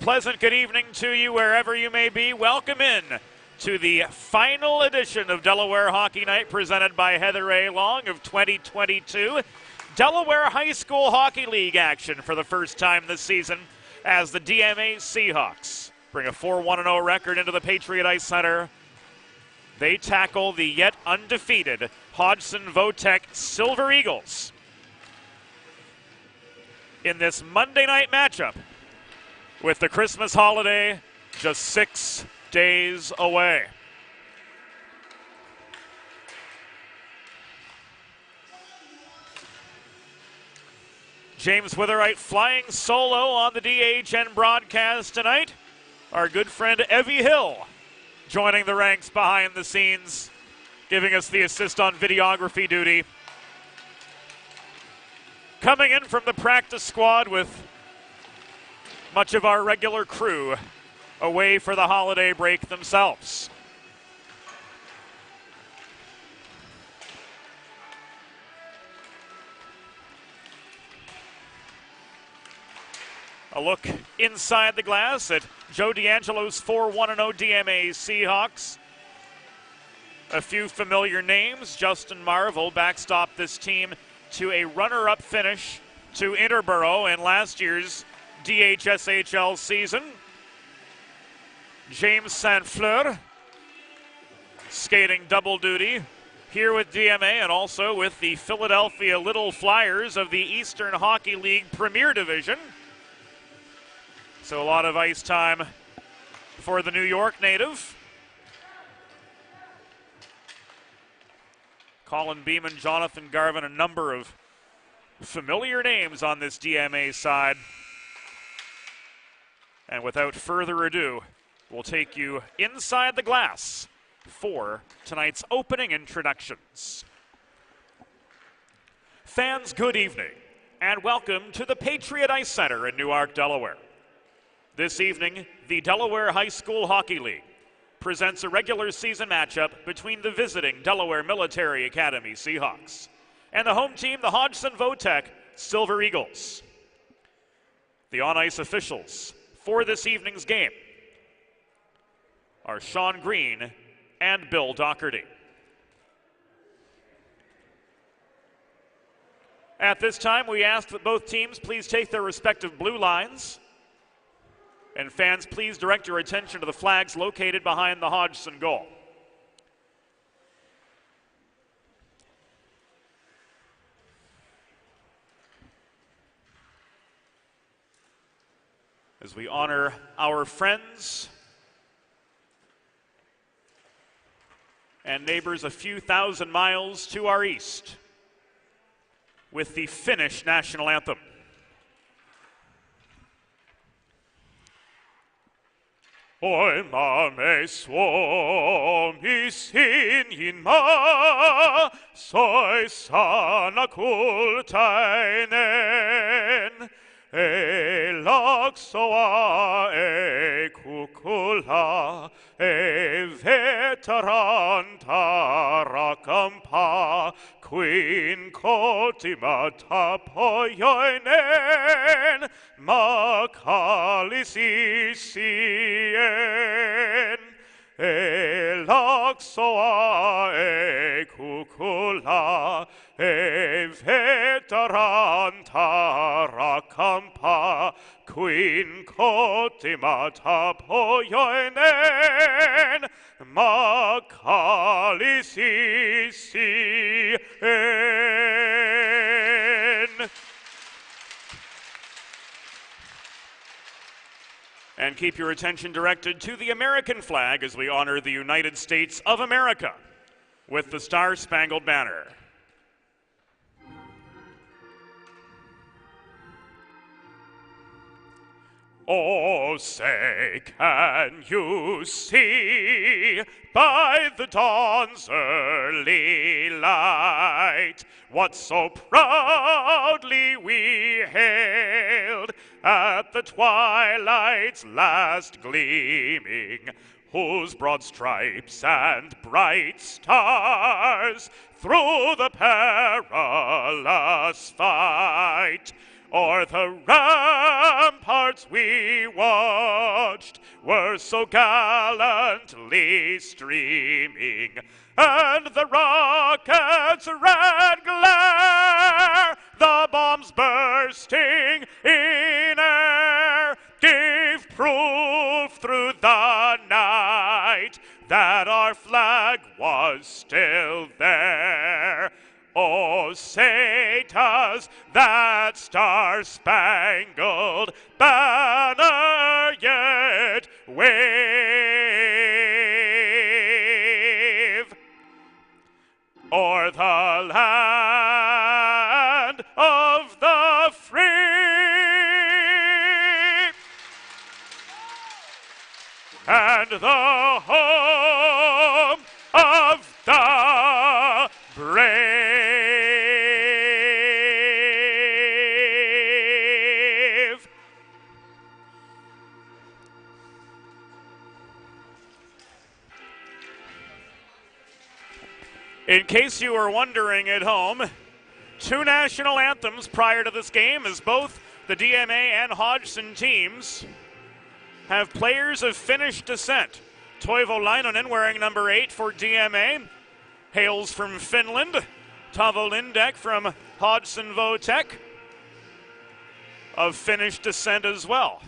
Pleasant good evening to you wherever you may be. Welcome in to the final edition of Delaware Hockey Night presented by Heather A. Long of 2022. Delaware High School Hockey League action for the first time this season as the DMA Seahawks bring a 4-1-0 record into the Patriot Ice Center. They tackle the yet undefeated Hodgson Votech Silver Eagles in this Monday night matchup with the Christmas holiday just 6 days away. James Witherite flying solo on the DHN broadcast tonight. Our good friend Evie Hill joining the ranks behind the scenes, giving us the assist on videography duty. Coming in from the practice squad with much of our regular crew away for the holiday break themselves. A look inside the glass at Joe D'Angelo's 4-1-0 DMA Seahawks. A few familiar names. Justin Marvel backstopped this team to a runner-up finish to Interborough in last year's DHSHL season. James Saint-Fleur skating double duty here with DMA and also with the Philadelphia Little Flyers of the Eastern Hockey League Premier Division. So a lot of ice time for the New York native. Colin Beeman, Jonathan Garvin, a number of familiar names on this DMA side. And without further ado, we'll take you inside the glass for tonight's opening introductions. Fans, good evening, and welcome to the Patriot Ice Center in Newark, Delaware. This evening, the Delaware High School Hockey League presents a regular season matchup between the visiting Delaware Military Academy Seahawks and the home team, the Hodgson Votech Silver Eagles. The on-ice officials for this evening's game are Sean Green and Bill Doherty. At this time, we ask that both teams please take their respective blue lines. And fans, please direct your attention to the flags located behind the Hodgson goal. As we honor our friends and neighbors a few thousand miles to our east with the Finnish national anthem. Oimamme Suomi sinjinmaa, soi sana kultainen. Ei laksoa, ei kukula, ei veteranta rakampaa, kuin kotimaata pojoinen, makalisisien. Ei laksoa, ei kukula, ei veteranta rakampaa, kuin kotimaata pojoinen, makalisisien. And keep your attention directed to the American flag as we honor the United States of America with the Star-Spangled Banner. Oh, say, can you see by the dawn's early light what so proudly we hailed at the twilight's last gleaming, whose broad stripes and bright stars through the perilous fight o'er the ramparts we watched were so gallantly streaming, and the rocket's red glare, the bombs bursting in air, gave proof through the night that our flag was still there. Oh, say does that star-spangled banner yet wave o'er the land of the free and the home of the brave. In case you were wondering at home, two national anthems prior to this game, as both the DMA and Hodgson teams have players of Finnish descent. Toivo Lainonen, wearing number 8 for DMA, hails from Finland. Tavo Lindek from Hodgson Votek, of Finnish descent as well.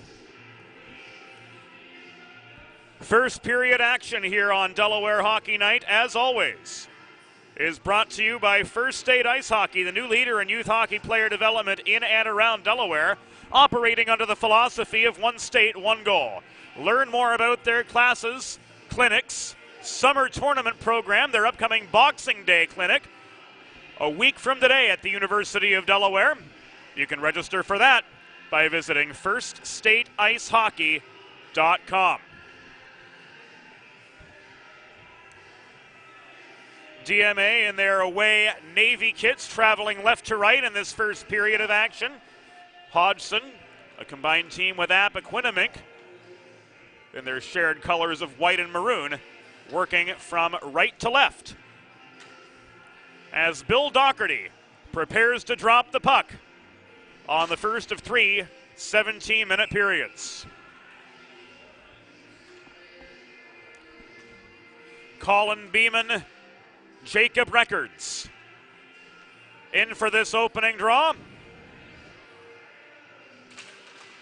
First period action here on Delaware Hockey Night, as always, is brought to you by First State Ice Hockey, the new leader in youth hockey player development in and around Delaware, operating under the philosophy of one state, one goal. Learn more about their classes, clinics, summer tournament program, their upcoming Boxing Day clinic, a week from today at the University of Delaware. You can register for that by visiting firststateicehockey.com. DMA in their away Navy kits traveling left to right in this first period of action. Hodgson, a combined team with Appoquinimink, in their shared colors of white and maroon, working from right to left. As Bill Doherty prepares to drop the puck on the first of 3 17-minute periods. Colin Beeman, Jacob Records in for this opening draw.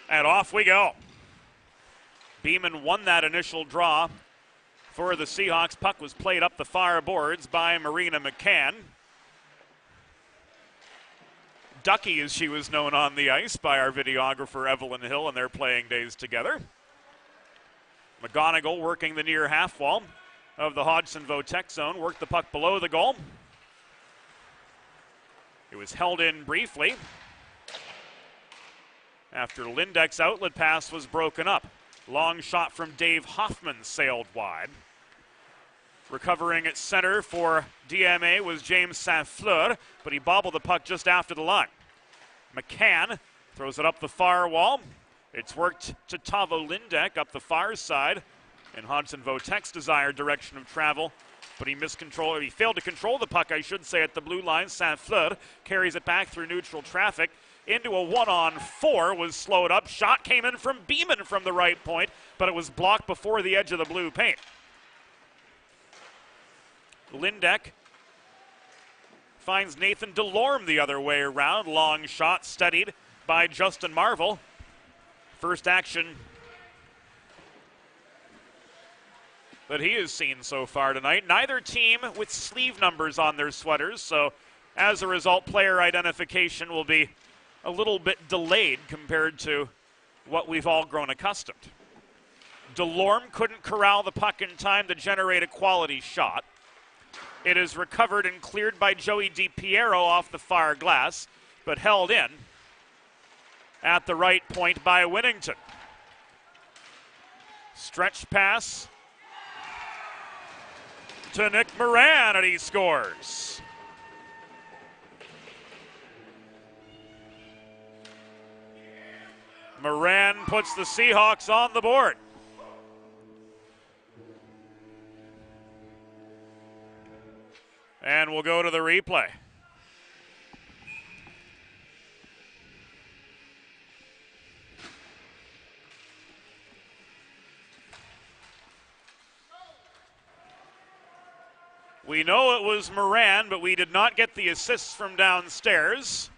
And off we go. Beeman won that initial draw for the Seahawks. Puck was played up the far boards by Marina McCann. Ducky, as she was known on the ice by our videographer Evelyn Hill in their playing days together. McGonigal working the near half wall of the Hodgson Votek zone, worked the puck below the goal. It was held in briefly after Lindek's outlet pass was broken up. Long shot from Dave Hoffman sailed wide. Recovering at center for DMA was James Saint-Fleur, but he bobbled the puck just after the line. McCann throws it up the far wall. It's worked to Tavo Lindek up the far side in Hodgson Votek's desired direction of travel, but he failed to control the puck, I should say, at the blue line. Saint-Fleur carries it back through neutral traffic into a 1-on-4, was slowed up. Shot came in from Beeman from the right point, but it was blocked before the edge of the blue paint. Lindek finds Nathan Delorme the other way around. Long shot studied by Justin Marvel. First action that he has seen so far tonight. Neither team with sleeve numbers on their sweaters, so as a result, player identification will be a little bit delayed compared to what we've all grown accustomed. Delorme couldn't corral the puck in time to generate a quality shot. It is recovered and cleared by Joey DiPiero off the far glass, but held in at the right point by Winnington. Stretch pass to Nick Moran, and he scores. Moran puts the Seahawks on the board. And we'll go to the replay. We know it was Moran, but we did not get the assists from downstairs.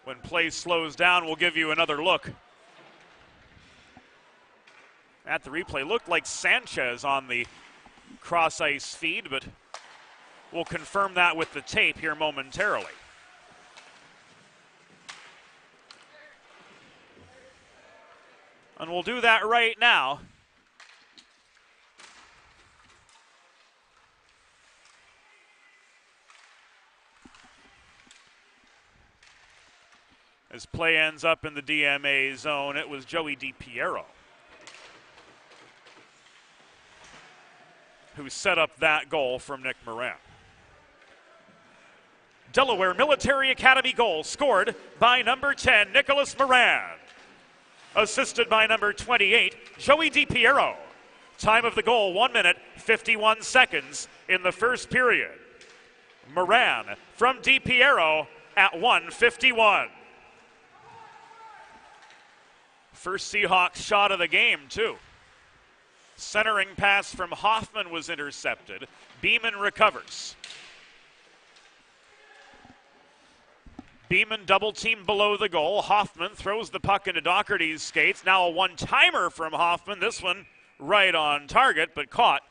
When play slows down, we'll give you another look at the replay. Looked like Sanchez on the cross ice feed, but we'll confirm that with the tape here momentarily. And we'll do that right now. As play ends up in the DMA zone, it was Joey DiPiero who set up that goal from Nick Moran. Delaware Military Academy goal scored by number 10, Nicholas Moran. Assisted by number 28, Joey DiPiero. Time of the goal, 1 minute, 51 seconds in the first period. Moran from DiPiero at 1:51. First Seahawks shot of the game, too. Centering pass from Hoffman was intercepted. Beeman recovers. Beeman double team below the goal. Hoffman throws the puck into Doherty's skates. Now a one-timer from Hoffman. This one right on target, but caught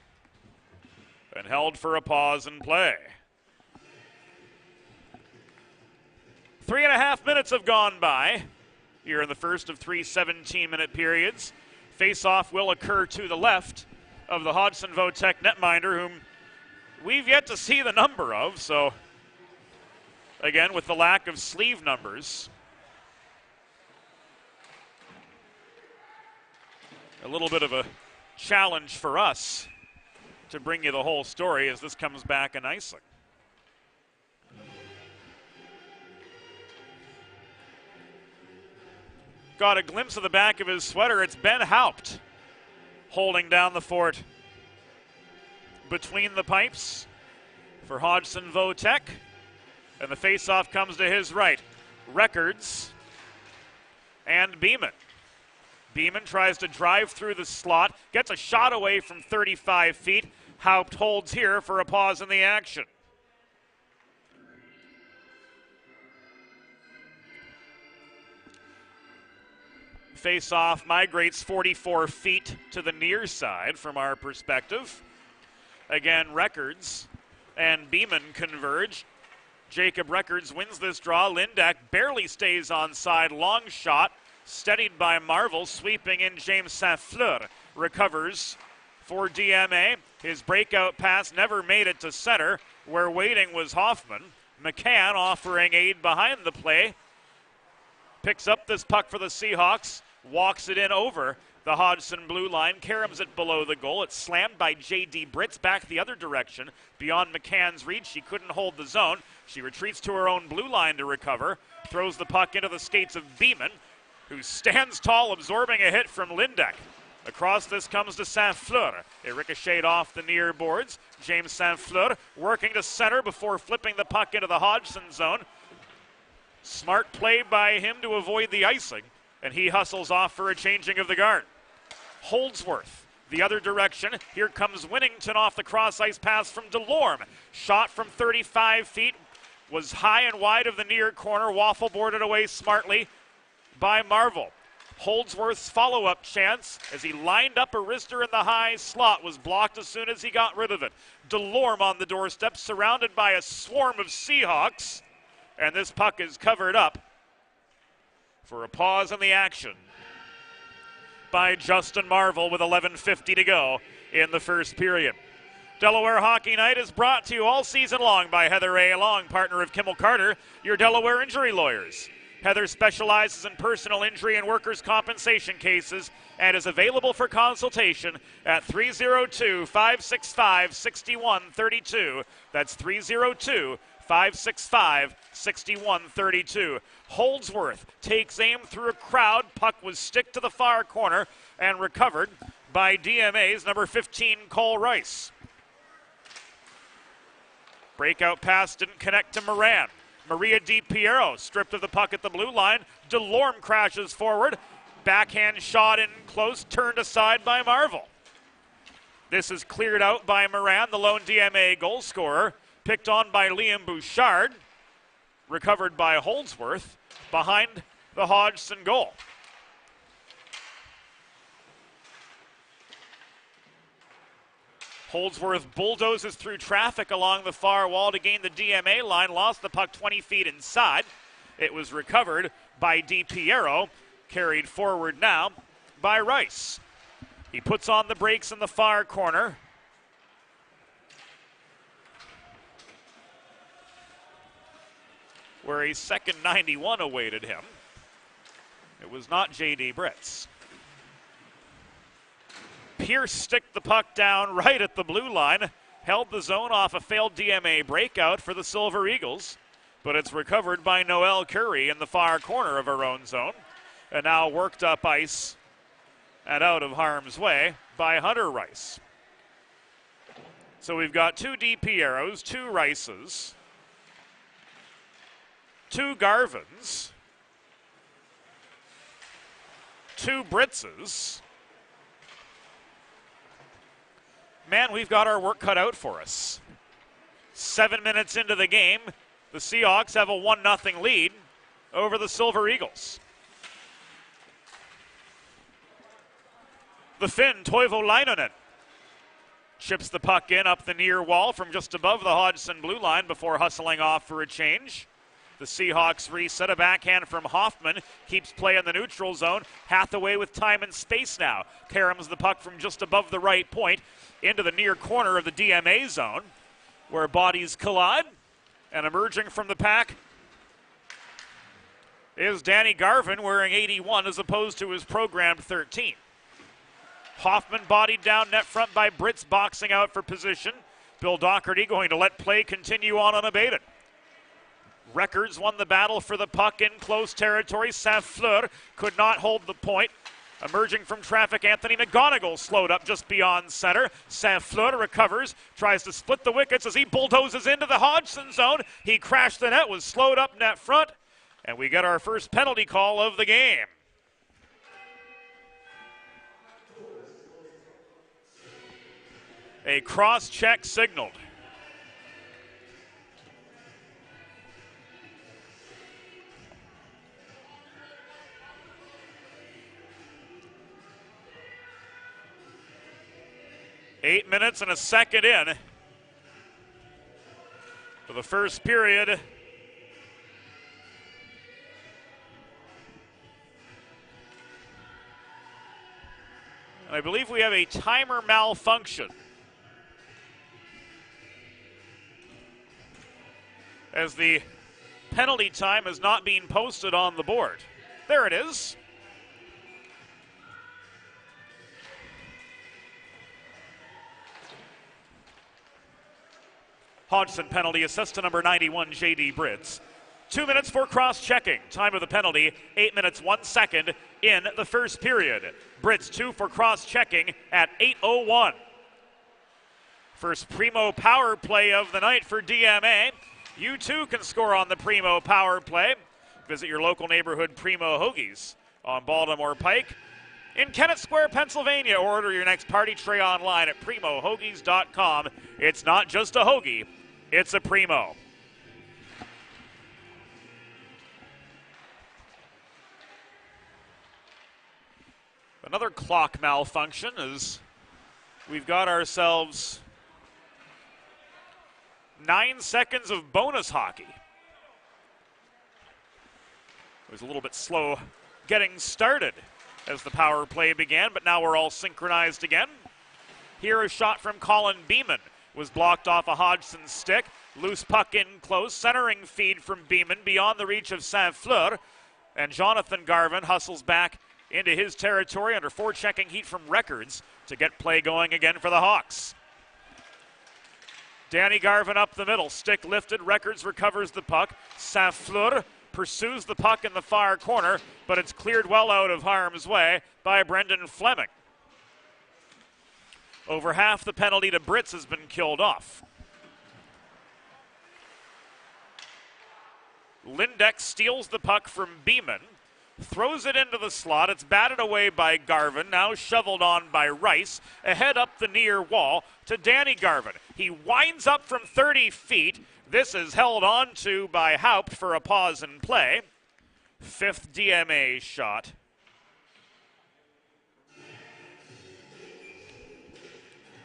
and held for a pause in play. 3.5 minutes have gone by here in the first of 3 17-minute periods. Face-off will occur to the left of the Hodgson Votech netminder, whom we've yet to see the number of, so again, with the lack of sleeve numbers, a little bit of a challenge for us to bring you the whole story as this comes back in icing. Got a glimpse of the back of his sweater. It's Ben Haupt holding down the fort between the pipes for Hodgson Votech. And the faceoff comes to his right. Records and Beeman. Beeman tries to drive through the slot, gets a shot away from 35 feet. Haupt holds here for a pause in the action. Face-off migrates 44 feet to the near side from our perspective. Again, Records and Beeman converge. Jacob Records wins this draw. Lindeck barely stays onside. Long shot, steadied by Marvel. Sweeping in James Saint-Fleur. Recovers for DMA. His breakout pass never made it to center, where waiting was Hoffman. McCann offering aid behind the play. Picks up this puck for the Seahawks. Walks it in over the Hodgson blue line, caroms it below the goal. It's slammed by J.D. Britz back the other direction. Beyond McCann's reach, she couldn't hold the zone. She retreats to her own blue line to recover. Throws the puck into the skates of Beeman, who stands tall, absorbing a hit from Lindeck. Across this comes to Saint-Fleur. It ricocheted off the near boards. James Saint-Fleur working to center before flipping the puck into the Hodgson zone. Smart play by him to avoid the icing, and he hustles off for a changing of the guard. Holdsworth, the other direction. Here comes Winnington off the cross-ice pass from Delorme. Shot from 35 feet, was high and wide of the near corner. Waffle boarded away smartly by Marvel. Holdsworth's follow-up chance, as he lined up a wrister in the high slot, was blocked as soon as he got rid of it. Delorme on the doorstep, surrounded by a swarm of Seahawks, and this puck is covered up for a pause in the action by Justin Marvel with 11:50 to go in the first period. Delaware Hockey Night is brought to you all season long by Heather A. Long, partner of Kimmel Carter, your Delaware injury lawyers. Heather specializes in personal injury and workers' compensation cases and is available for consultation at 302-565-6132. That's 302-565-6132. Holdsworth takes aim through a crowd. Puck was stick to the far corner and recovered by DMA's number 15, Cole Rice. Breakout pass didn't connect to Moran. Maria Di Piero stripped of the puck at the blue line. Delorme crashes forward. Backhand shot in close, turned aside by Marvel. This is cleared out by Moran, the lone DMA goal scorer. Picked on by Liam Bouchard. Recovered by Holdsworth behind the Hodgson goal. Holdsworth bulldozes through traffic along the far wall to gain the DMA line, lost the puck 20 feet inside. It was recovered by Di Piero, carried forward now by Rice. He puts on the brakes in the far corner. Where a second 91 awaited him. It was not J.D. Britz. Pierce sticked the puck down right at the blue line, held the zone off a failed DMA breakout for the Silver Eagles, but it's recovered by Noelle Curry in the far corner of her own zone, and now worked up ice and out of harm's way by Hunter Rice. So we've got 2 Di Pieros, 2 Rices, 2 Garvins, 2 Britzes. Man, we've got our work cut out for us. 7 minutes into the game, the Seahawks have a 1-0 lead over the Silver Eagles. The Finn, Toivo Leinonen, chips the puck in up the near wall from just above the Hodgson blue line before hustling off for a change. The Seahawks reset. A backhand from Hoffman keeps play in the neutral zone. Hathaway with time and space now. Caroms the puck from just above the right point into the near corner of the DMA zone where bodies collide. And emerging from the pack is Danny Garvin wearing 81 as opposed to his programmed 13. Hoffman bodied down net front by Britz, boxing out for position. Bill Doherty going to let play continue on unabated. Records won the battle for the puck in close territory. Saint-Fleur could not hold the point. Emerging from traffic, Anthony McGonigal slowed up just beyond center. Saint-Fleur recovers, tries to split the wickets as he bulldozes into the Hodgson zone. He crashed the net, was slowed up net front, and we get our first penalty call of the game. A cross-check signaled. Eight minutes and a second in for the first period. I believe we have a timer malfunction, as the penalty time is not being posted on the board. There it is. Hodgson penalty assist to number 91, J.D. Britz. 2 minutes for cross-checking. Time of the penalty, 8 minutes, 1 second in the first period. Britz 2 for cross-checking at 8:01. First Primo power play of the night for DMA. You too can score on the Primo power play. Visit your local neighborhood Primo Hoagies on Baltimore Pike in Kennett Square, Pennsylvania, or order your next party tray online at primohoagies.com. It's not just a hoagie, it's a Primo. Another clock malfunction as we've got ourselves 9 seconds of bonus hockey. It was a little bit slow getting started as the power play began, but now we're all synchronized again. Here a shot from Colin Beeman was blocked off a Hodgson stick. Loose puck in close, centering feed from Beeman beyond the reach of Saint-Fleur. And Jonathan Garvin hustles back into his territory under forechecking heat from Records to get play going again for the Hawks. Danny Garvin up the middle, stick lifted, Records recovers the puck. Saint-Fleur pursues the puck in the far corner, but it's cleared well out of harm's way by Brendan Fleming. Over half the penalty to Britz has been killed off. Lindeck steals the puck from Beeman, throws it into the slot. It's batted away by Garvin, now shoveled on by Rice, ahead up the near wall to Danny Garvin. He winds up from 30 feet. This is held on to by Haupt for a pause in play. 5th DMA shot.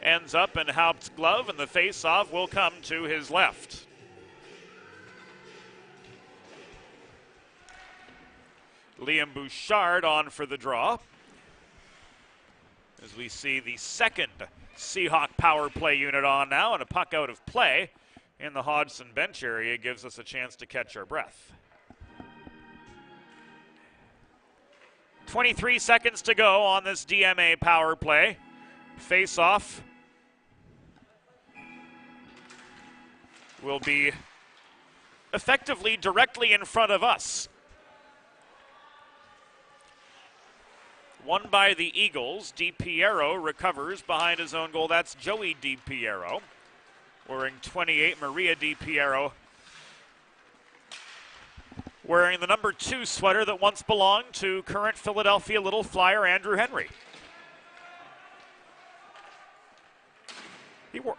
Ends up in Haupt's glove, and the face-off will come to his left. Liam Bouchard on for the draw. As we see the second Seahawk power play unit on now, and a puck out of play in the Hodgson bench area gives us a chance to catch our breath. 23 seconds to go on this DMA power play. Face-off will be effectively directly in front of us. Won by the Eagles. DiPiero recovers behind his own goal. That's Joey DiPiero. Wearing 28, Maria DiPiero. Wearing the number 2 sweater that once belonged to current Philadelphia Little Flyer Andrew Henry. He wore...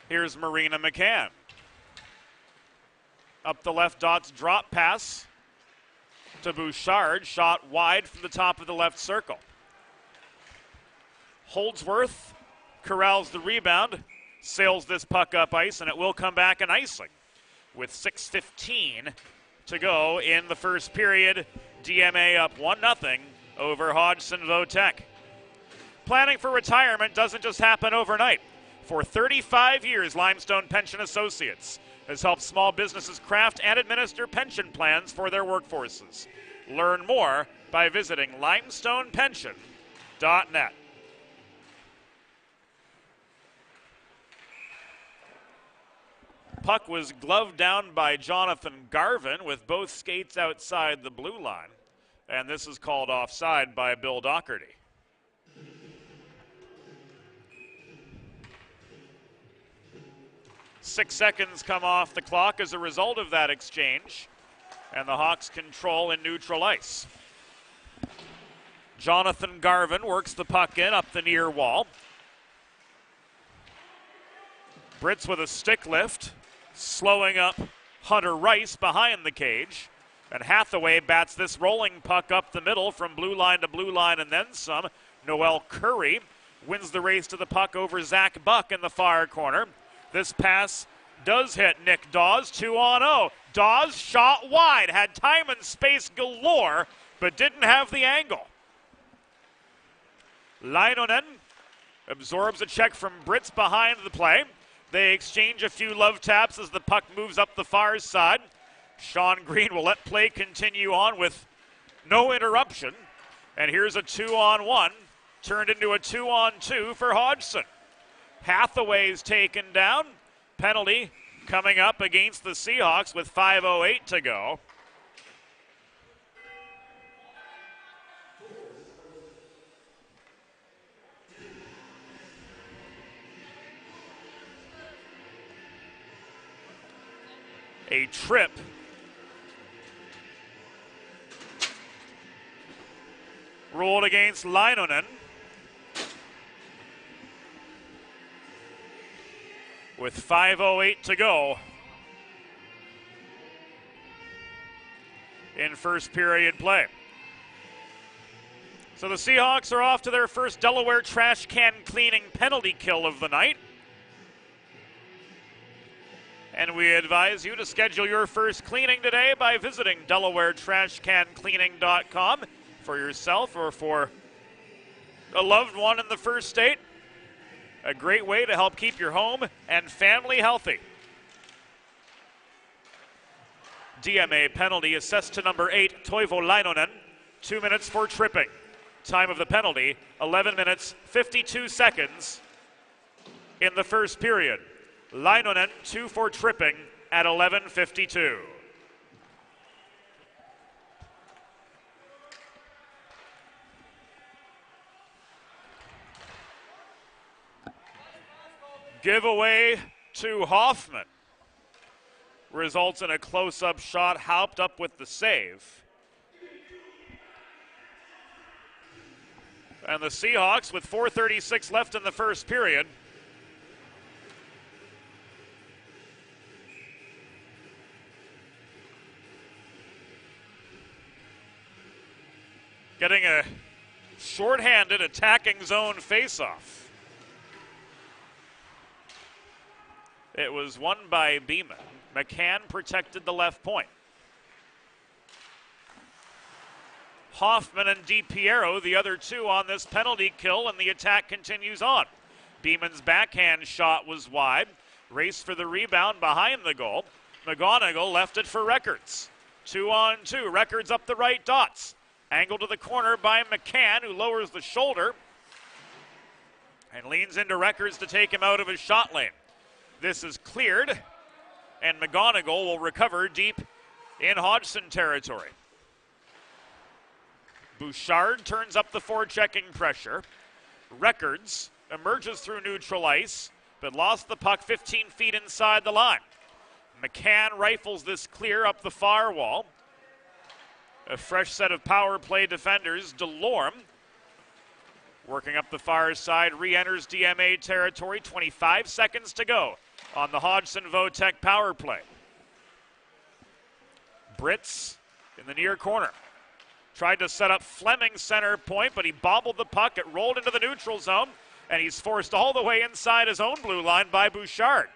Here's Marina McCann. Up the left dot's drop pass to Bouchard. Shot wide from the top of the left circle. Holdsworth corrals the rebound, sails this puck up ice, and it will come back in icing. With 6:15 to go in the first period, DMA up 1-0 over Hodgson Votech. Planning for retirement doesn't just happen overnight. For 35 years, Limestone Pension Associates has helped small businesses craft and administer pension plans for their workforces. Learn more by visiting limestonepension.net. Puck was gloved down by Jonathan Garvin with both skates outside the blue line, and this is called offside by Bill Doherty. 6 seconds come off the clock as a result of that exchange, and the Hawks control in neutral ice. Jonathan Garvin works the puck in up the near wall. Brits with a stick lift, slowing up Hunter Rice behind the cage, and Hathaway bats this rolling puck up the middle from blue line to blue line and then some. Noel Curry wins the race to the puck over Zach Buck in the far corner. This pass does hit Nick Dawes, 2-on-0. Dawes shot wide, had time and space galore, but didn't have the angle. Leinonen absorbs a check from Brits behind the play. They exchange a few love taps as the puck moves up the far side. Sean Green will let play continue on with no interruption. And here's a 2-on-1, turned into a 2-on-2 for Hodgson. Hathaway's taken down. Penalty coming up against the Seahawks with 5:08 to go. A trip ruled against Leinonen. With 5:08 to go in first period play. So the Seahawks are off to their first Delaware trash can cleaning penalty kill of the night. And we advise you to schedule your first cleaning today by visiting DelawareTrashCanCleaning.com for yourself or for a loved one in the first state. A great way to help keep your home and family healthy. DMA penalty assessed to number 8, Toivo Leinonen. 2 minutes for tripping. Time of the penalty, 11 minutes, 52 seconds in the first period. Leinonen 2 for tripping at 11:52. Giveaway to Hoffman results in a close-up shot. Haupt up with the save. And the Seahawks, with 4:36 left in the first period, getting a shorthanded attacking zone faceoff. It was won by Beeman. McCann protected the left point. Hoffman and DiPiero, the other two on this penalty kill, and the attack continues on. Beeman's backhand shot was wide. Race for the rebound behind the goal. McGonigal left it for Records. 2-on-2. Records up the right dots. Angled to the corner by McCann, who lowers the shoulder and leans into Records to take him out of his shot lane. This is cleared, and McGonigal will recover deep in Hodgson territory. Bouchard turns up the forechecking pressure. Records emerges through neutral ice, but lost the puck 15 feet inside the line. McCann rifles this clear up the far wall. A fresh set of power play defenders. Delorme, working up the far side, re-enters DMA territory. 25 seconds to go on the Hodgson-Votek power play. Brits in the near corner. Tried to set up Fleming center point, but he bobbled the puck. It rolled into the neutral zone, and he's forced all the way inside his own blue line by Bouchard.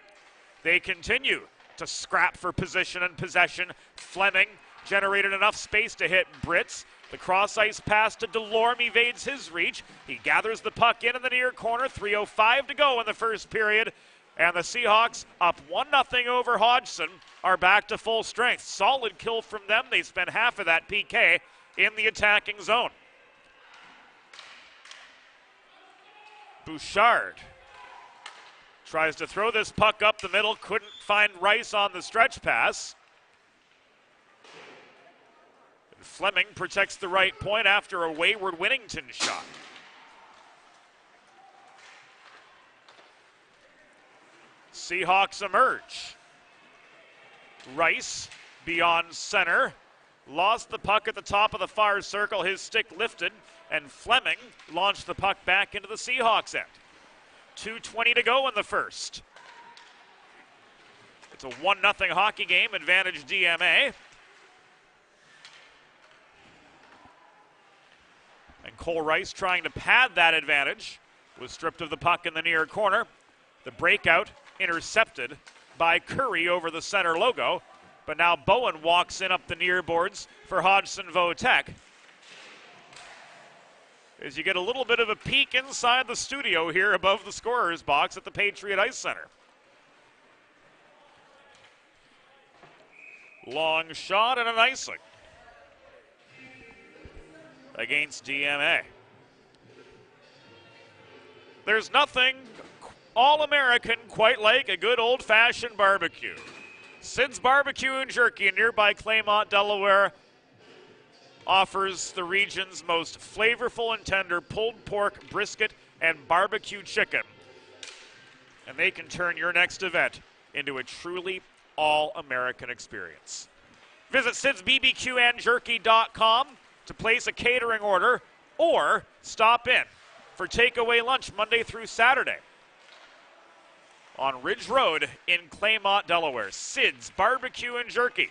They continue to scrap for position and possession. Fleming generated enough space to hit Brits. The cross-ice pass to Delorme evades his reach. He gathers the puck in the near corner. 3:05 to go in the first period. And the Seahawks, up 1-0 over Hodgson, are back to full strength. Solid kill from them. They spent half of that PK in the attacking zone. Bouchard tries to throw this puck up the middle. Couldn't find Rice on the stretch pass. Fleming protects the right point after a wayward Winnington shot. Seahawks emerge. Rice beyond center. Lost the puck at the top of the far circle. His stick lifted, and Fleming launched the puck back into the Seahawks end. 2:20 to go in the first. It's a 1-0 hockey game, advantage DMA. And Cole Rice, trying to pad that advantage, was stripped of the puck in the near corner. The breakout intercepted by Curry over the center logo, but now Bowen walks in up the near boards for Hodgson-Votek. As you get a little bit of a peek inside the studio here above the scorer's box at the Patriot Ice Center. Long shot and an icing against DMA. There's nothing all-American quite like a good old-fashioned barbecue. Sid's Barbecue and Jerky in nearby Claymont, Delaware, offers the region's most flavorful and tender pulled pork, brisket, and barbecue chicken. And they can turn your next event into a truly all-American experience. Visit sidsbbqandjerky.com to place a catering order or stop in for takeaway lunch Monday through Saturday on Ridge Road in Claymont, Delaware. Sid's Barbecue and Jerky,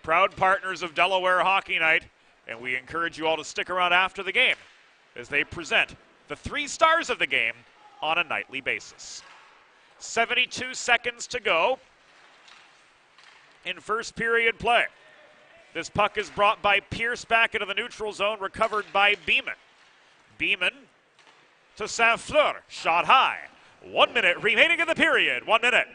proud partners of Delaware Hockey Night, and we encourage you all to stick around after the game as they present the 3 stars of the game on a nightly basis. 72 seconds to go in first period play. This puck is brought by Pierce back into the neutral zone, recovered by Beeman. Beeman to Saint-Fleur, shot high. 1 minute remaining in the period. 1 minute.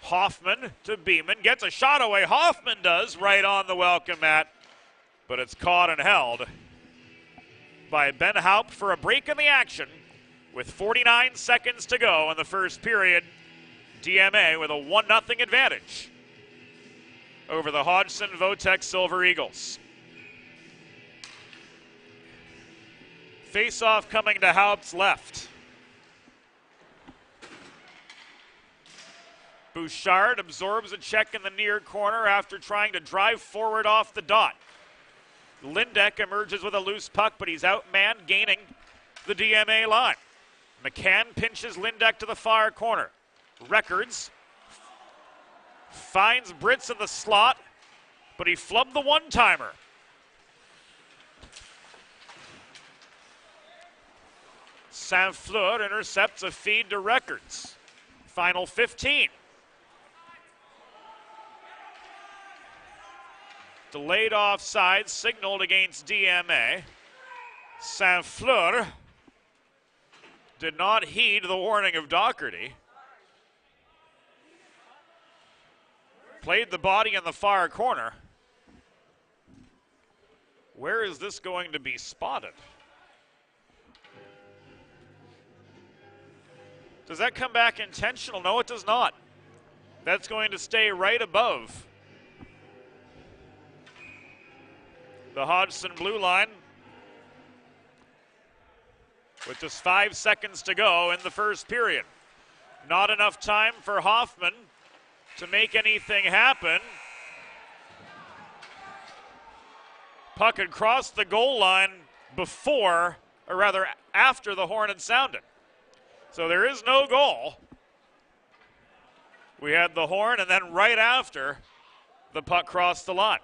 Hoffman to Beeman, gets a shot away. Hoffman does, right on the welcome mat, but it's caught and held by Ben Haupt for a break in the action with 49 seconds to go in the first period. DMA with a 1-0 advantage over the Hodgson Votech Silver Eagles. Face-off coming to Haupt's left. Bouchard absorbs a check in the near corner after trying to drive forward off the dot. Lindeck emerges with a loose puck, but he's outmanned, gaining the DMA line. McCann pinches Lindeck to the far corner. Records finds Brits in the slot, but he flubbed the one-timer. Saint-Fleur intercepts a feed to Records. Final 15. Delayed offside, signaled against DMA. Saint-Fleur did not heed the warning of Doherty. Played the body in the far corner. Where is this going to be spotted? Does that come back intentional? No, it does not. That's going to stay right above the Hodgson blue line with just 5 seconds to go in the first period. Not enough time for Hoffman to make anything happen. Puck had crossed the goal line before, or rather after the horn had sounded. So there is no goal. We had the horn, and then right after, the puck crossed the line.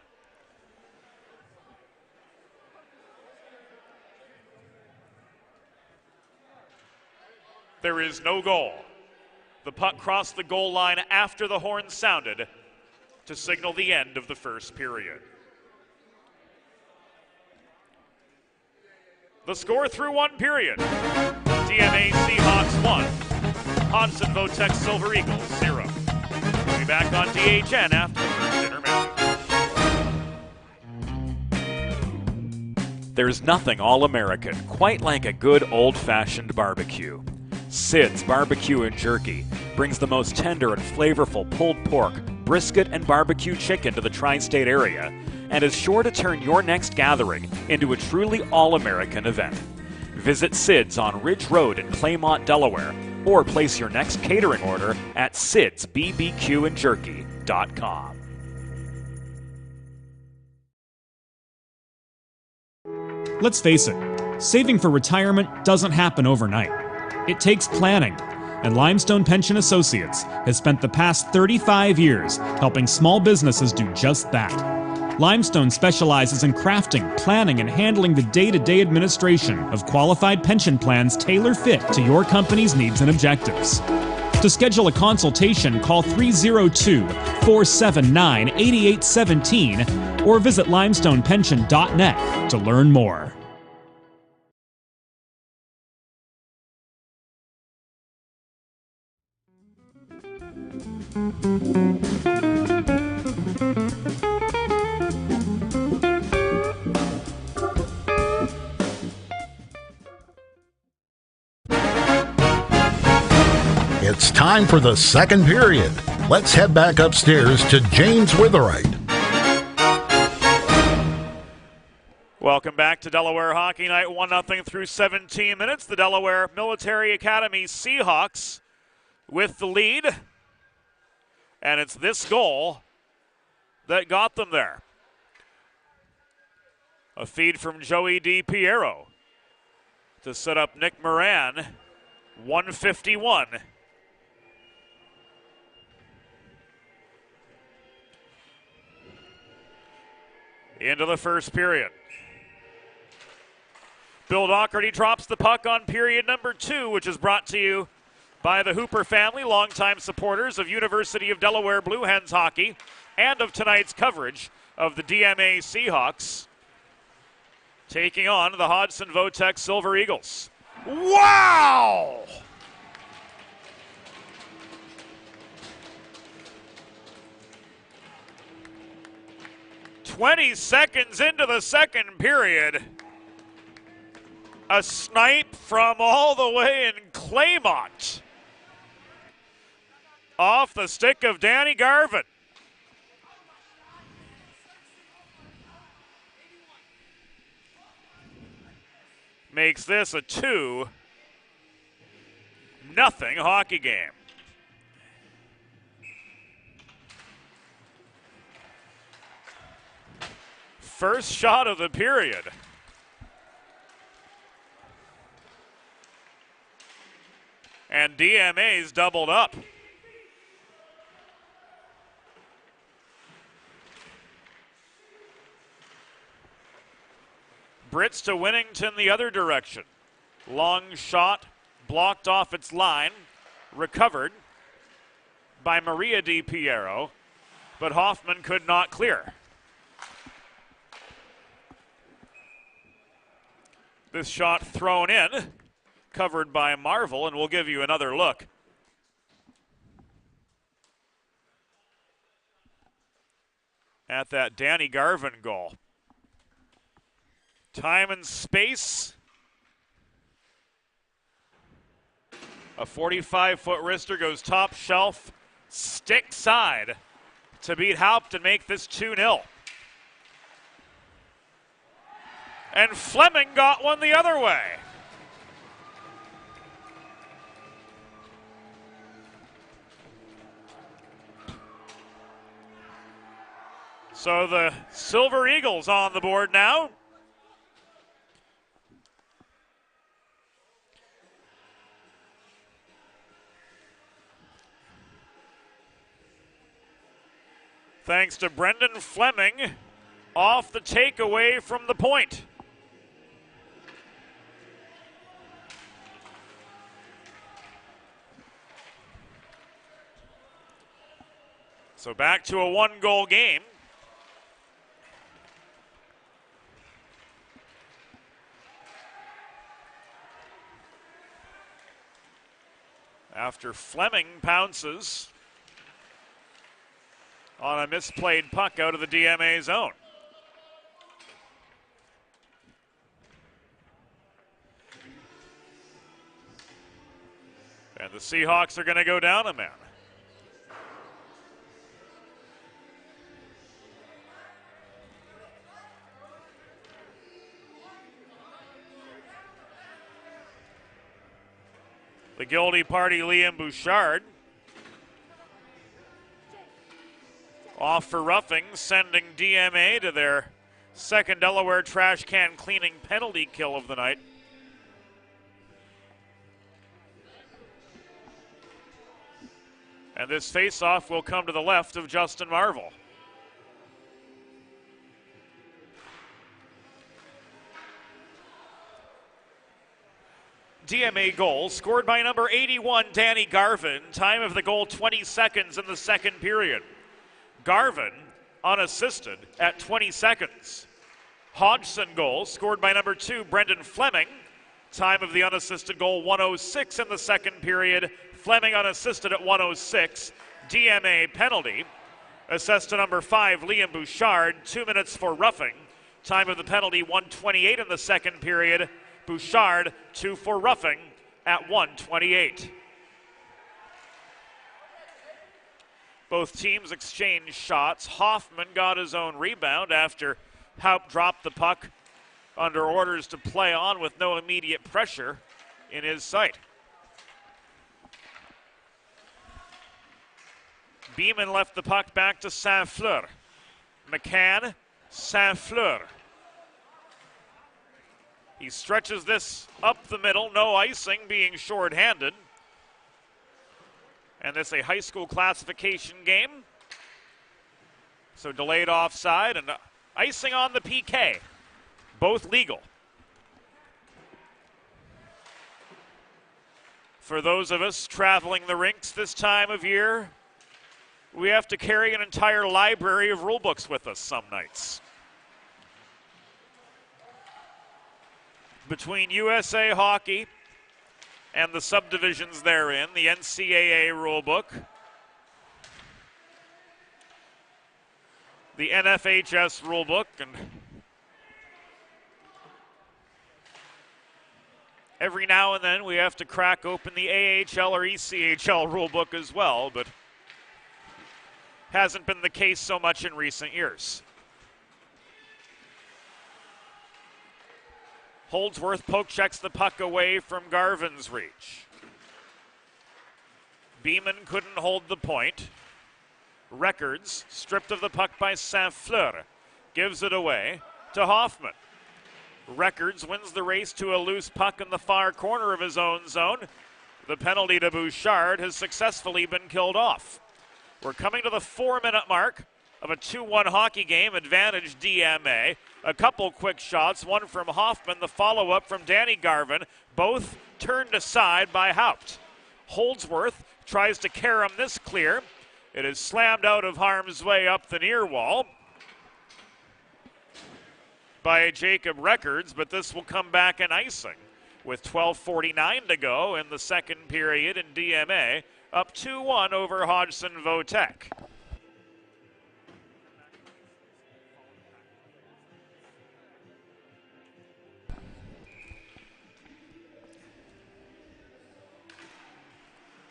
There is no goal. The puck crossed the goal line after the horn sounded to signal the end of the first period. The score through one period. DMA Seahawks 1, Hodgson Votech Silver Eagles 0. We'll be back on DHN after the first intermission. There's nothing all-American quite like a good old-fashioned barbecue. Sid's Barbecue and Jerky brings the most tender and flavorful pulled pork, brisket, and barbecue chicken to the tri-state area and is sure to turn your next gathering into a truly all-American event. Visit Sid's on Ridge Road in Claymont, Delaware, or place your next catering order at sidsbbqandjerky.com. Let's face it, saving for retirement doesn't happen overnight. It takes planning, and Limestone Pension Associates has spent the past 35 years helping small businesses do just that. Limestone specializes in crafting, planning, and handling the day-to-day administration of qualified pension plans tailor-fit to your company's needs and objectives. To schedule a consultation, call 302-479-8817 or visit limestonepension.net to learn more. It's time for the second period. Let's head back upstairs to James Witherite. Welcome back to Delaware Hockey Night, 1-0 through 17 minutes. The Delaware Military Academy Seahawks with the lead. And it's this goal that got them there. A feed from Joey DiPiero to set up Nick Moran, 151. Into the first period. Bill Doherty drops the puck on period number 2, which is brought to you by the Hooper family, longtime supporters of University of Delaware Blue Hens hockey and of tonight's coverage of the DMA Seahawks taking on the Hodgson Votech Silver Eagles. Wow! 20 seconds into the second period. A snipe from all the way in Claymont. Off the stick of Danny Garvin. Makes this a 2-0 hockey game. First shot of the period. And DMA's doubled up. Brits to Winnington the other direction. Long shot, blocked off its line, recovered by Maria Di Piero, but Hoffman could not clear. This shot thrown in, covered by Marvel, and we'll give you another look. At that Danny Garvin goal. Time and space. A 45-foot wrister goes top shelf, stick side to beat Haupt and make this 2-0. And Fleming got one the other way. So the Silver Eagles on the board now. Thanks to Brendan Fleming off the takeaway from the point. So back to a one-goal game. After Fleming pounces on a misplayed puck out of the DMA zone. And the Seahawks are going to go down a man. The guilty party, Liam Bouchard, off for roughing, sending DMA to their second Delaware trash can cleaning penalty kill of the night. And this face-off will come to the left of Justin Marvel. DMA goal scored by number 81, Danny Garvin. Time of the goal, 20 seconds in the second period. Garvin unassisted at 20 seconds. Hodgson goal scored by number 2, Brendan Fleming. Time of the unassisted goal, 1:06 in the second period. Fleming unassisted at 1:06. DMA penalty. Assessed to number 5, Liam Bouchard. 2 minutes for roughing. Time of the penalty, 1:28 in the second period. Bouchard, 2 for roughing at 1:28. Both teams exchanged shots. Hoffman got his own rebound after Haupt dropped the puck under orders to play on with no immediate pressure in his sight. Beeman left the puck back to Saint-Fleur. McCann, Saint-Fleur. He stretches this up the middle, no icing, being shorthanded. And this a high school classification game. So delayed offside and icing on the PK. Both legal. For those of us traveling the rinks this time of year, we have to carry an entire library of rule books with us some nights. Between USA Hockey and the subdivisions therein, the NCAA rulebook, the NFHS rulebook, and every now and then we have to crack open the AHL or ECHL rulebook as well, but hasn't been the case so much in recent years. Holdsworth poke checks the puck away from Garvin's reach. Beeman couldn't hold the point. Records, stripped of the puck by Saint-Fleur, gives it away to Hoffman. Records wins the race to a loose puck in the far corner of his own zone. The penalty to Bouchard has successfully been killed off. We're coming to the 4-minute mark of a 2-1 hockey game, advantage DMA. A couple quick shots, one from Hoffman, the follow-up from Danny Garvin, both turned aside by Haupt. Holdsworth tries to carom this clear. It is slammed out of harm's way up the near wall by Jacob Records, but this will come back in icing with 12:49 to go in the second period, and DMA up 2-1 over Hodgson Votek.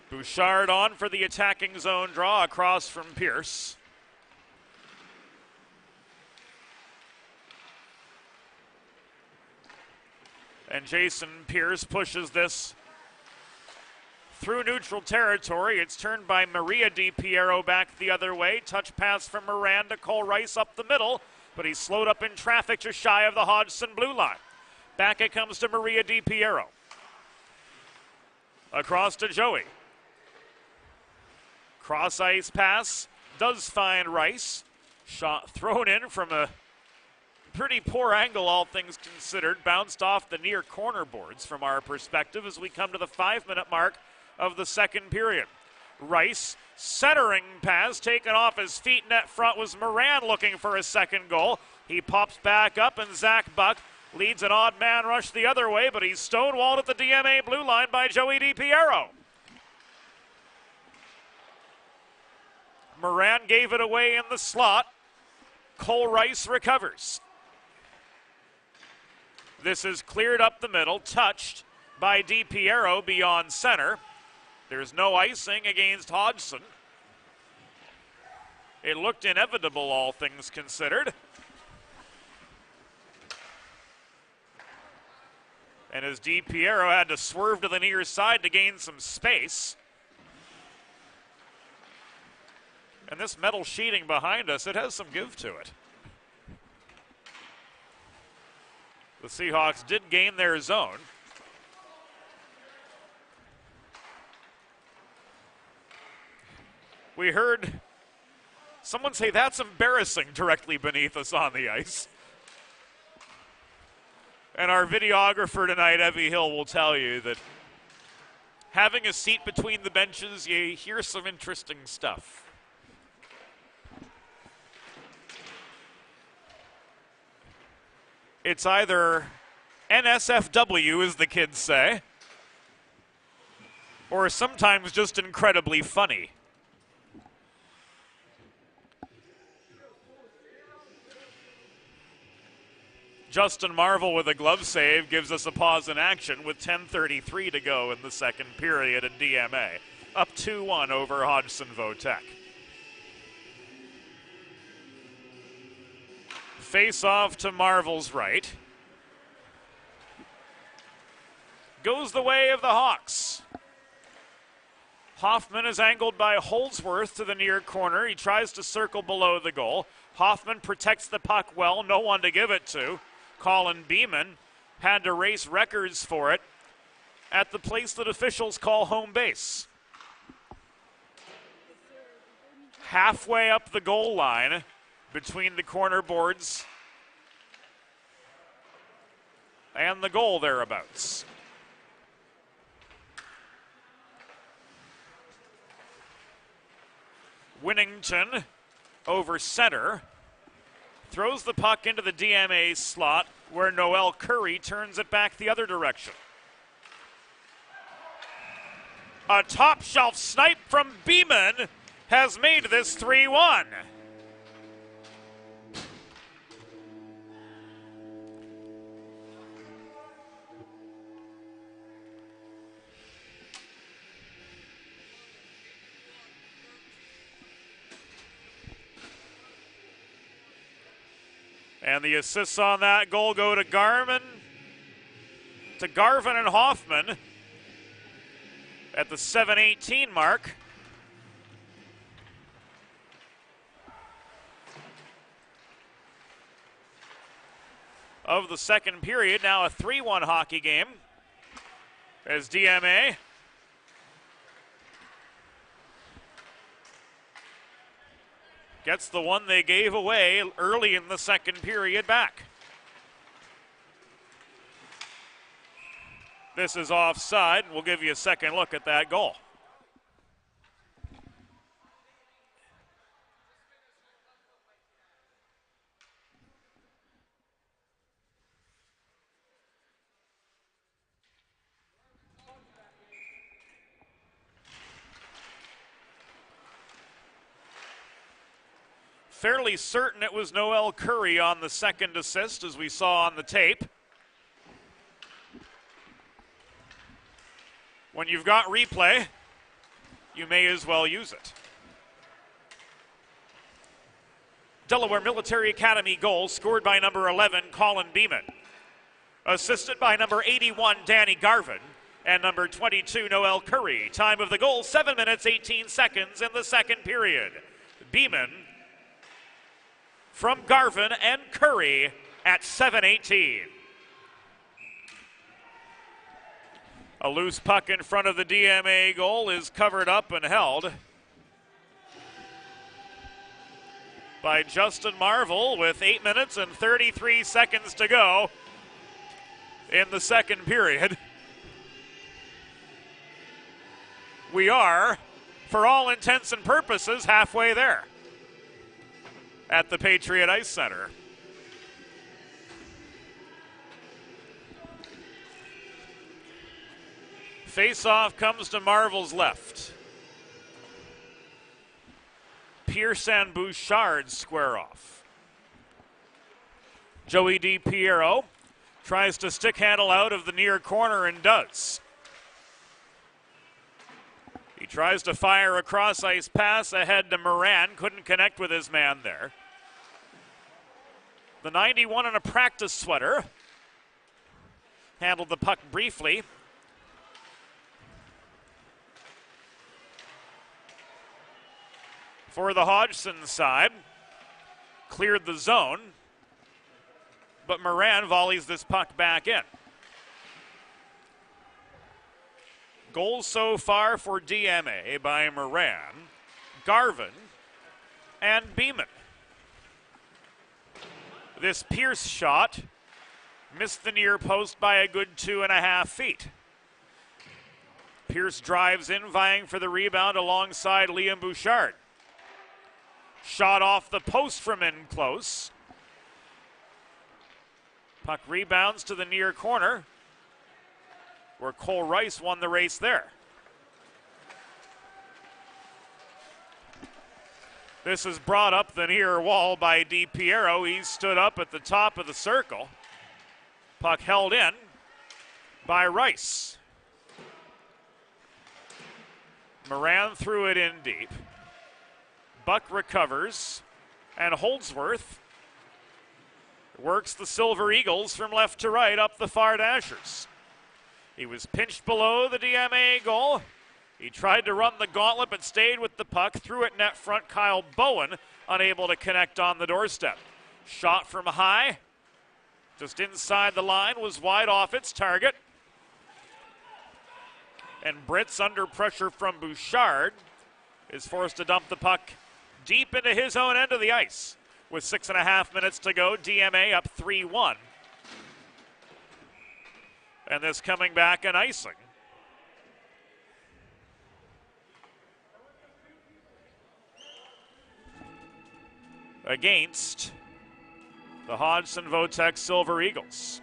Bouchard on for the attacking zone draw across from Pierce. And Jason Pierce pushes this through neutral territory. It's turned by Maria DiPiero back the other way. Touch pass from Miranda, Cole Rice up the middle, but he's slowed up in traffic just shy of the Hodgson blue line. Back it comes to Maria DiPiero. Across to Joey. Cross ice pass does find Rice. Shot thrown in from a pretty poor angle, all things considered. Bounced off the near corner boards from our perspective as we come to the 5-minute mark of the second period. Rice, centering pass, taken off his feet. Net front was Moran looking for a second goal. He pops back up, and Zach Buck leads an odd man rush the other way, but he's stonewalled at the DMA blue line by Joey DiPiero. Moran gave it away in the slot. Cole Rice recovers. This is cleared up the middle, touched by DiPiero beyond center. There's no icing against Hodgson. It looked inevitable, all things considered. And as DiPiero had to swerve to the near side to gain some space. And this metal sheeting behind us, it has some give to it. The Seahawks did gain their zone. We heard someone say that's embarrassing directly beneath us on the ice. And our videographer tonight, Evie Hill, will tell you that having a seat between the benches, you hear some interesting stuff. It's either NSFW, as the kids say, or sometimes just incredibly funny. Justin Marvel with a glove save gives us a pause in action with 10:33 to go in the second period, and DMA up 2-1 over Hodgson Votek. Face off to Marvel's right. Goes the way of the Hawks. Hoffman is angled by Holdsworth to the near corner. He tries to circle below the goal. Hoffman protects the puck well, no one to give it to. Colin Beeman had to race Records for it at the place that officials call home base. Halfway up the goal line, between the corner boards and the goal thereabouts. Winnington over center. Throws the puck into the DMA slot where Noel Curry turns it back the other direction. A top shelf snipe from Beeman has made this 3-1. And the assists on that goal go to Garvin and Hoffman at the 7:18 mark. Of the second period, now a 3-1 hockey game as DMA gets the one they gave away early in the second period back. This is offside, and we'll give you a second look at that goal. Fairly certain it was Noel Curry on the second assist, as we saw on the tape. When you've got replay, you may as well use it. Delaware Military Academy goal scored by number 11, Colin Beeman. Assisted by number 81, Danny Garvin, and number 22, Noel Curry. Time of the goal, 7 minutes, 18 seconds in the second period. Beeman from Garvin and Curry at 7:18. A loose puck in front of the DMA goal is covered up and held by Justin Marvel with 8 minutes and 33 seconds to go in the second period. We are, for all intents and purposes, halfway there at the Patriot Ice Center. Face-off comes to Marvel's left. Pierce and Bouchard square off. Joey DiPiero tries to stick handle out of the near corner and does. He tries to fire a cross-ice pass ahead to Moran. Couldn't connect with his man there. The 91 in a practice sweater handled the puck briefly. For the Hodgson side, cleared the zone, but Moran volleys this puck back in. Goals so far for DMA by Moran, Garvin, and Beeman. This Pierce shot missed the near post by a good 2.5 feet. Pierce drives in, vying for the rebound alongside Liam Bouchard. Shot off the post from in close. Puck rebounds to the near corner, where Cole Rice won the race there. This is brought up the near wall by DiPiero. He stood up at the top of the circle. Puck held in by Rice. Moran threw it in deep. Buck recovers, and Holdsworth works the Silver Eagles from left to right up the far dashers. He was pinched below the DMA goal. He tried to run the gauntlet but stayed with the puck. Threw it net front. Kyle Bowen unable to connect on the doorstep. Shot from high, just inside the line, was wide off its target. And Brits, under pressure from Bouchard, is forced to dump the puck deep into his own end of the ice. With 6.5 minutes to go, DMA up 3-1. And this coming back and icing. Against the Hodgson Votech Silver Eagles.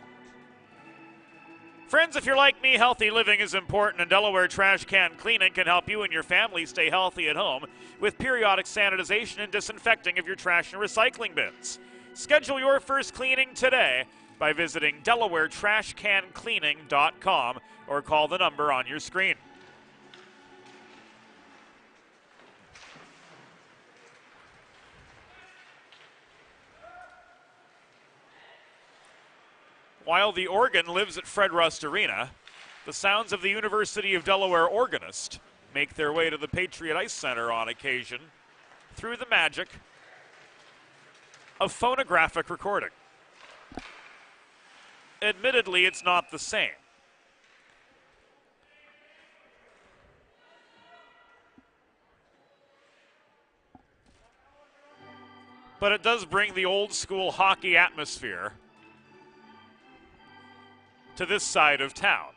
Friends, if you're like me, healthy living is important, and Delaware Trash Can Cleaning can help you and your family stay healthy at home with periodic sanitization and disinfecting of your trash and recycling bins. Schedule your first cleaning today by visiting DelawareTrashCanCleaning.com or call the number on your screen. While the organ lives at Fred Rust Arena, the sounds of the University of Delaware organist make their way to the Patriot Ice Center on occasion through the magic of phonographic recording. Admittedly, it's not the same. But it does bring the old school hockey atmosphere to this side of town.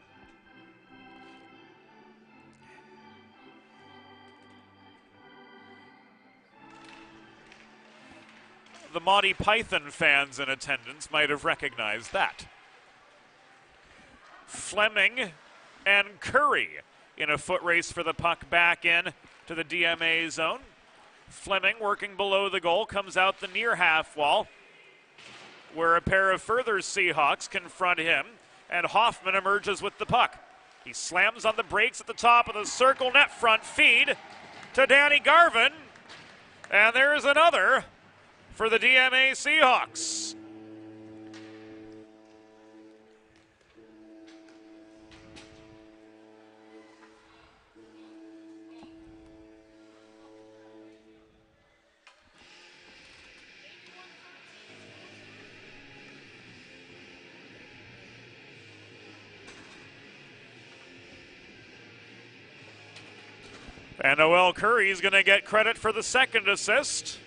The Monty Python fans in attendance might have recognized that. Fleming and Curry in a foot race for the puck back in to the DMA zone. Fleming working below the goal, comes out the near half wall, where a pair of further Seahawks confront him, and Hoffman emerges with the puck. He slams on the brakes at the top of the circle, net front feed to Danny Garvin, and there's another for the DMA Seahawks. And Noel Curry's going to get credit for the second assist.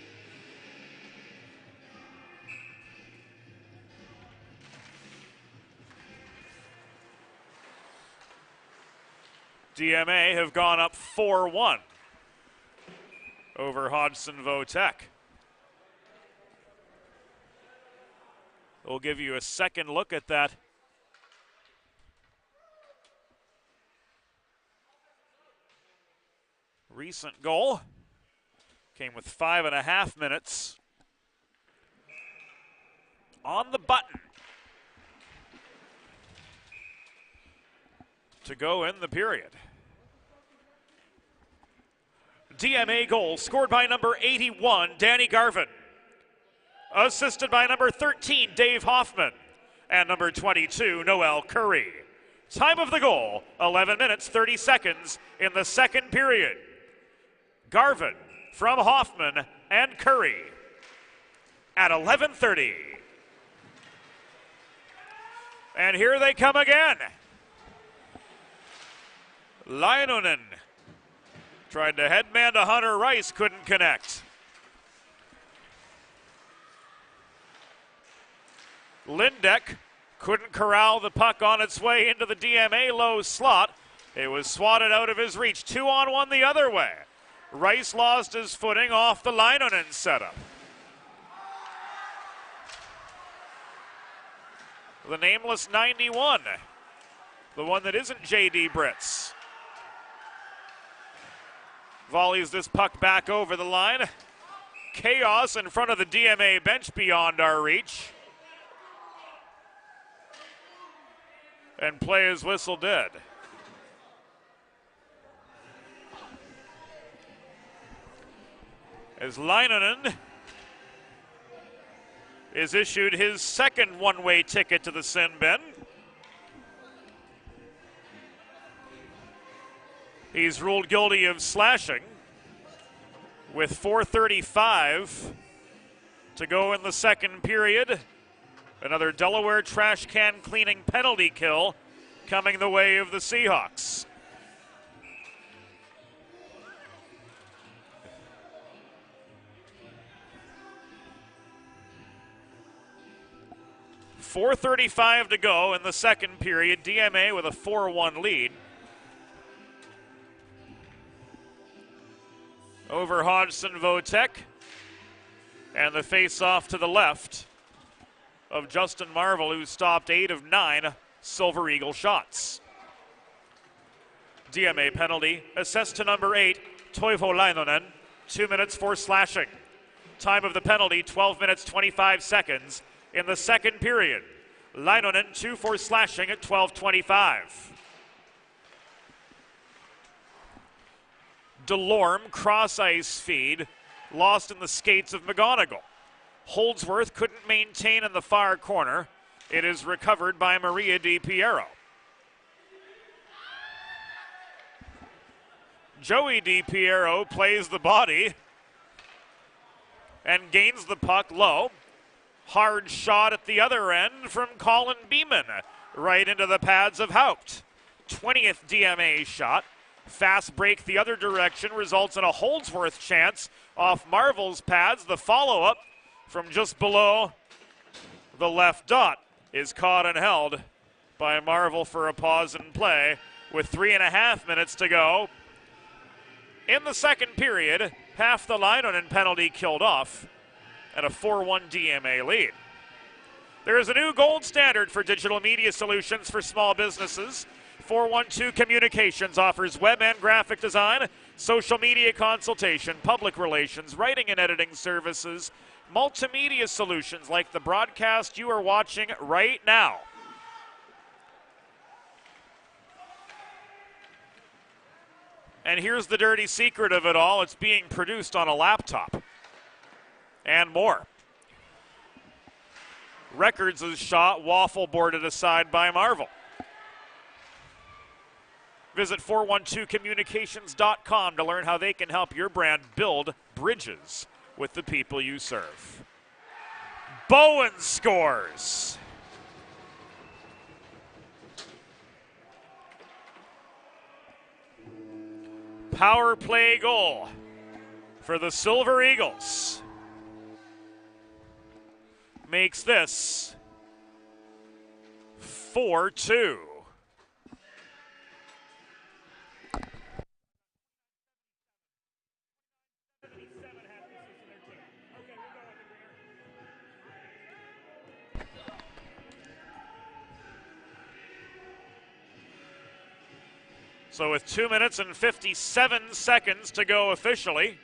DMA have gone up 4-1 over Hodgson Votech. We'll give you a second look at that recent goal. Came with 5.5 minutes on the button to go in the period. DMA goal scored by number 81, Danny Garvin. Assisted by number 13, Dave Hoffman. And number 22, Noel Curry. Time of the goal, 11 minutes, 30 seconds in the second period. Garvin from Hoffman and Curry at 11:30. And here they come again. Leinonen tried to headman to Hunter Rice, couldn't connect. Lindeck couldn't corral the puck on its way into the DMA low slot. It was swatted out of his reach. 2-on-1 the other way. Rice lost his footing off the Leinonen setup. The nameless 91, the one that isn't J.D. Britz, volleys this puck back over the line. Chaos in front of the DMA bench beyond our reach. And play is whistle dead. As Leinonen is issued his second one-way ticket to the sin bin. He's ruled guilty of slashing with 4:35 to go in the second period. Another Delaware trash can cleaning penalty kill coming the way of the Seahawks. 4:35 to go in the second period. DMA with a 4-1 lead over Hodgson Votech. And the face-off to the left of Justin Marvel, who stopped 8 of 9 Silver Eagle shots. DMA penalty, assessed to number 8, Toivo Leinonen, 2 minutes for slashing. Time of the penalty, 12 minutes, 25 seconds in the second period. Leinonen, 2 for slashing at 12:25. Delorme, cross-ice feed, lost in the skates of McGonigal. Holdsworth couldn't maintain in the far corner. It is recovered by Maria DiPiero. Joey DiPiero plays the body and gains the puck low. Hard shot at the other end from Colin Beeman, right into the pads of Haupt. 20th DMA shot. Fast break the other direction results in a Holdsworth chance off Marvel's pads. The follow-up from just below the left dot is caught and held by Marvel for a pause in play with 3.5 minutes to go. In the second period, half the Leinonen penalty killed off and a 4-1 DMA lead. There is a new gold standard for digital media solutions for small businesses. 412 Communications offers web and graphic design, social media consultation, public relations, writing and editing services, multimedia solutions like the broadcast you are watching right now. And here's the dirty secret of it all. It's being produced on a laptop and more. Records is shot, waffle boarded aside by Marvel. Visit 412communications.com to learn how they can help your brand build bridges with the people you serve. Bowen scores. Power play goal for the Silver Eagles. Makes this 4-2. So with 2 minutes and 57 seconds to go officially,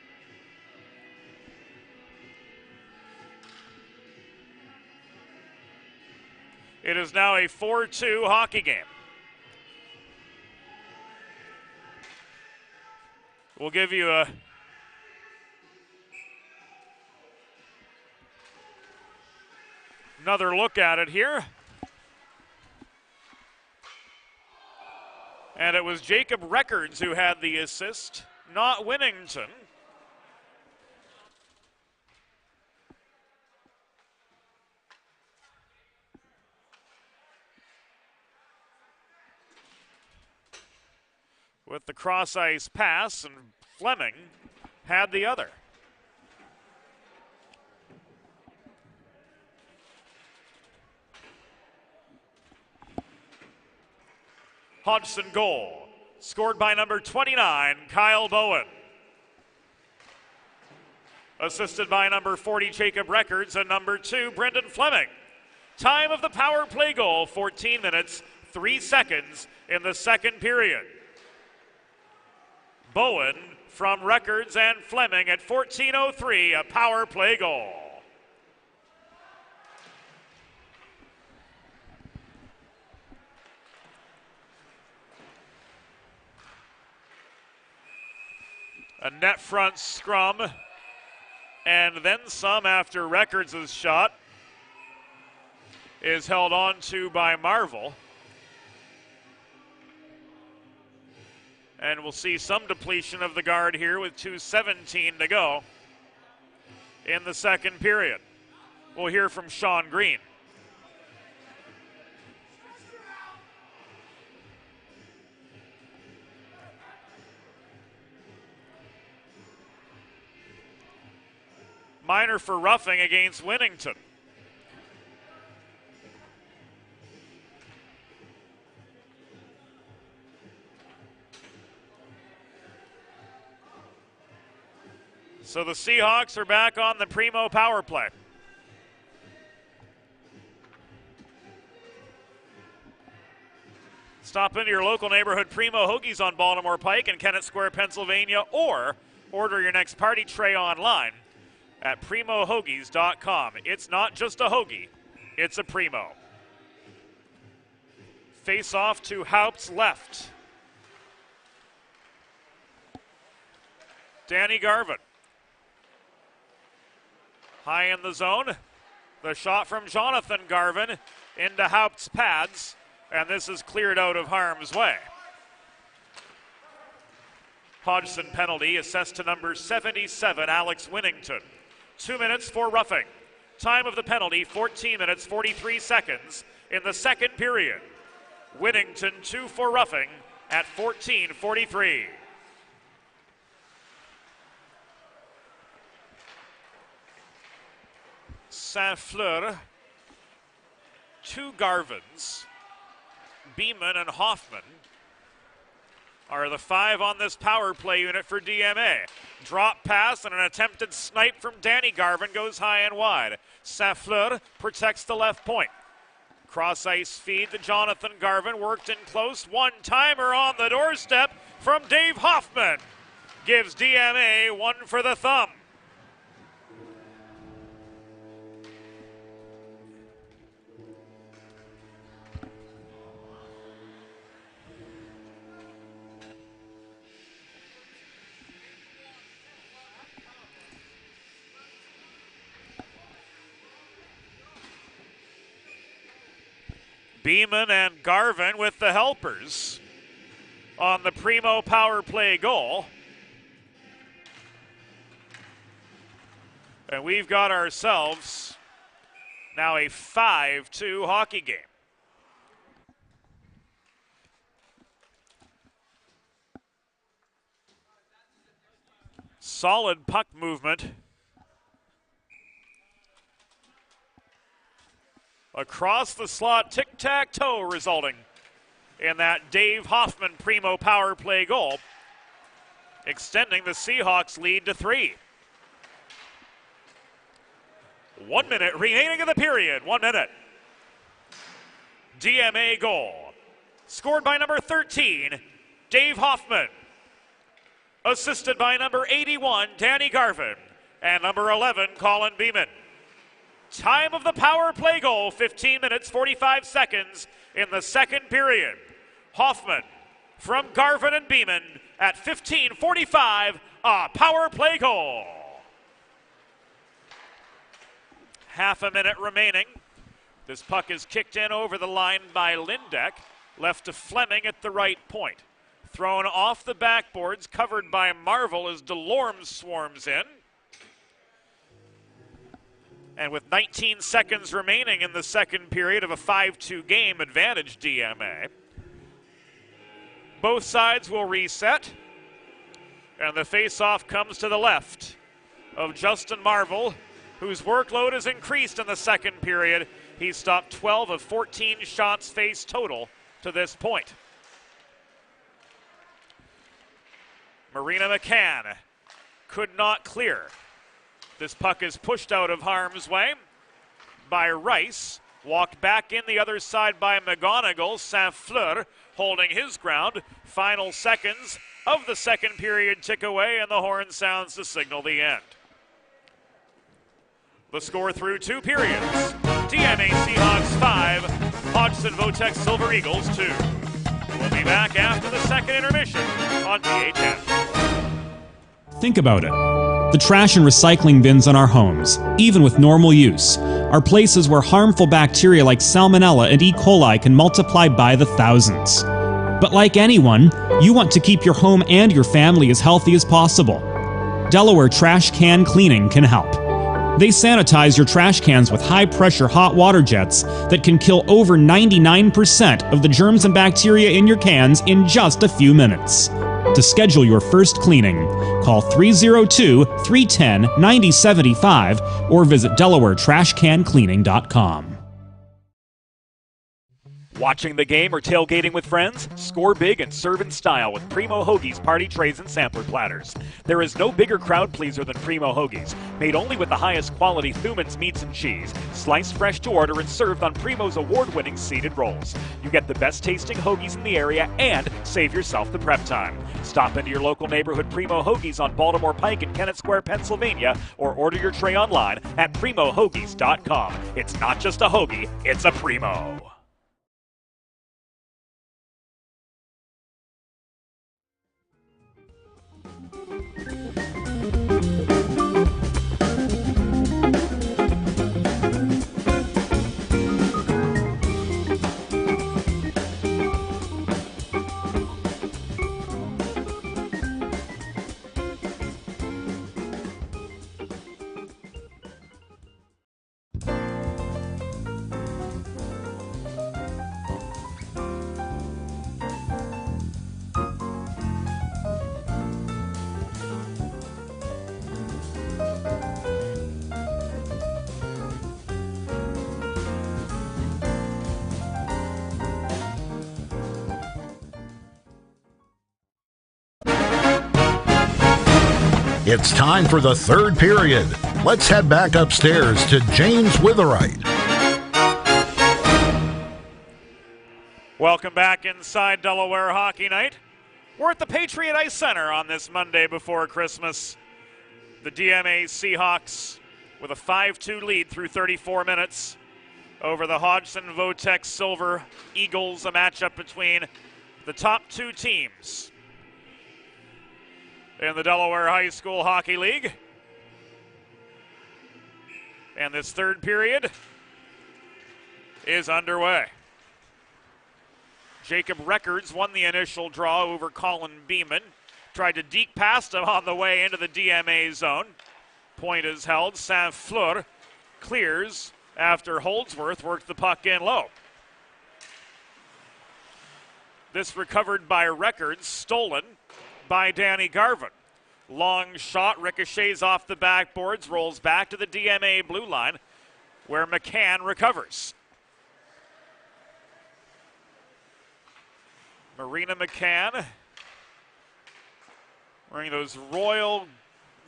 it is now a 4-2 hockey game. We'll give you another look at it here. And it was Jacob Records who had the assist, not Winnington. With the cross-ice pass, and Fleming had the other. Hodgson goal, scored by number 29, Kyle Bowen. Assisted by number 40, Jacob Records, and number 2, Brendan Fleming. Time of the power play goal, 14 minutes, 3 seconds in the second period. Bowen from Records and Fleming at 14:03, a power play goal. A net front scrum, and then some after Records' shot is held on to by Marvel. And we'll see some depletion of the guard here with 2:17 to go in the second period. We'll hear from Sean Green. Minor for roughing against Winnington. So the Seahawks are back on the Primo power play. Stop into your local neighborhood Primo Hoagies on Baltimore Pike in Kennett Square, Pennsylvania, or order your next party tray online at primohoagies.com. It's not just a hoagie, it's a Primo. Face off to Haupt's left. Danny Garvin. High in the zone. The shot from Jonathan Garvin into Haupt's pads, and this is cleared out of harm's way. Hodgson penalty assessed to number 77, Alex Winnington. 2 minutes for roughing. Time of the penalty, 14 minutes, 43 seconds in the second period. Winnington 2 for roughing at 14:43. Saint-Fleur, 2 Garvins, Beeman and Hoffman are the 5 on this power play unit for DMA. Drop pass and an attempted snipe from Danny Garvin goes high and wide. Saint-Fleur protects the left point. Cross ice feed to Jonathan Garvin, worked in close. One-timer on the doorstep from Dave Hoffman. Gives DMA 1 for the thumb. Beeman and Garvin with the helpers on the Primo power play goal. And we've got ourselves now a 5-2 hockey game. Solid puck movement across the slot, tic-tac-toe, resulting in that Dave Hoffman Primo power play goal, extending the Seahawks lead to 3. 1 minute remaining of the period. 1 minute. DMA goal, scored by number 13, Dave Hoffman, assisted by number 81, Danny Garvin, and number 11, Colin Beeman. Time of the power play goal, 15 minutes, 45 seconds in the second period. Hoffman from Garvin and Beeman at 15:45, a power play goal. Half a minute remaining. This puck is kicked in over the line by Lindeck, left to Fleming at the right point. Thrown off the backboards, covered by Marvel as Delorme swarms in. And with 19 seconds remaining in the second period of a 5-2 game, advantage DMA. Both sides will reset. And the face-off comes to the left of Justin Marvel, whose workload has increased in the second period. He's stopped 12 of 14 shots faced total to this point. Marina McCann could not clear. This puck is pushed out of harm's way by Rice. Walked back in the other side by McGonigal. Saint-Fleur holding his ground. Final seconds of the second period tick away, and the horn sounds to signal the end. The score through 2 periods. DMA Seahawks 5, Hodgson Votex Silver Eagles 2. We'll be back after the second intermission on DHN. Think about it. The trash and recycling bins in our homes, even with normal use, are places where harmful bacteria like Salmonella and E. coli can multiply by the thousands. But like anyone, you want to keep your home and your family as healthy as possible. Delaware Trash Can Cleaning can help. They sanitize your trash cans with high-pressure hot water jets that can kill over 99% of the germs and bacteria in your cans in just a few minutes. To schedule your first cleaning, call 302-310-9075 or visit DelawareTrashCanCleaning.com. Watching the game or tailgating with friends? Score big and serve in style with Primo Hoagies party trays and sampler platters. There is no bigger crowd pleaser than Primo Hoagies, made only with the highest quality Thuman's meats and cheese, sliced fresh to order and served on Primo's award-winning seeded rolls. You get the best tasting hoagies in the area and save yourself the prep time. Stop into your local neighborhood Primo Hoagies on Baltimore Pike in Kennett Square, Pennsylvania, or order your tray online at PrimoHoagies.com. It's not just a hoagie, it's a Primo. It's time for the third period. Let's head back upstairs to James Witherite. Welcome back inside Delaware Hockey Night. We're at the Patriot Ice Center on this Monday before Christmas. The DMA Seahawks with a 5-2 lead through 34 minutes over the Hodgson Votech Silver Eagles, a matchup between the top two teams in the Delaware High School Hockey League. And this third period is underway. Jacob Records won the initial draw over Colin Beeman. Tried to deke past him on the way into the DMA zone. Point is held. Saint-Fleur clears after Holdsworth worked the puck in low. This recovered by Records, stolen by Danny Garvin. Long shot ricochets off the backboards, rolls back to the DMA blue line where McCann recovers. Marina McCann wearing those royal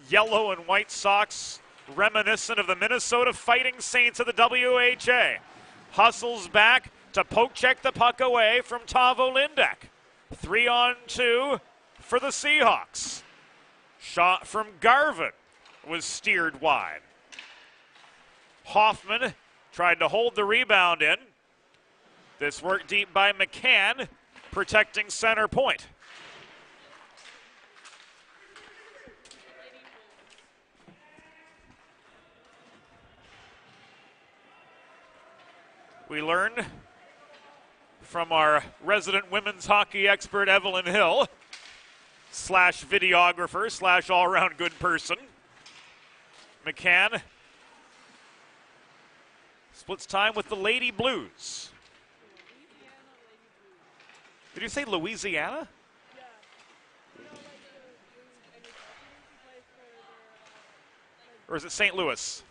yellow and white socks reminiscent of the Minnesota Fighting Saints of the WHA. Hustles back to poke check the puck away from Tavo Lindek. 3-on-2 for the Seahawks. Shot from Garvin was steered wide. Hoffman tried to hold the rebound in. This work deep by McCann, protecting center point. We learned from our resident women's hockey expert, Evelyn Hill, / videographer / all-around good person. McCann splits time with the Lady Blues. Did you say Louisiana? Or is it St. Louis?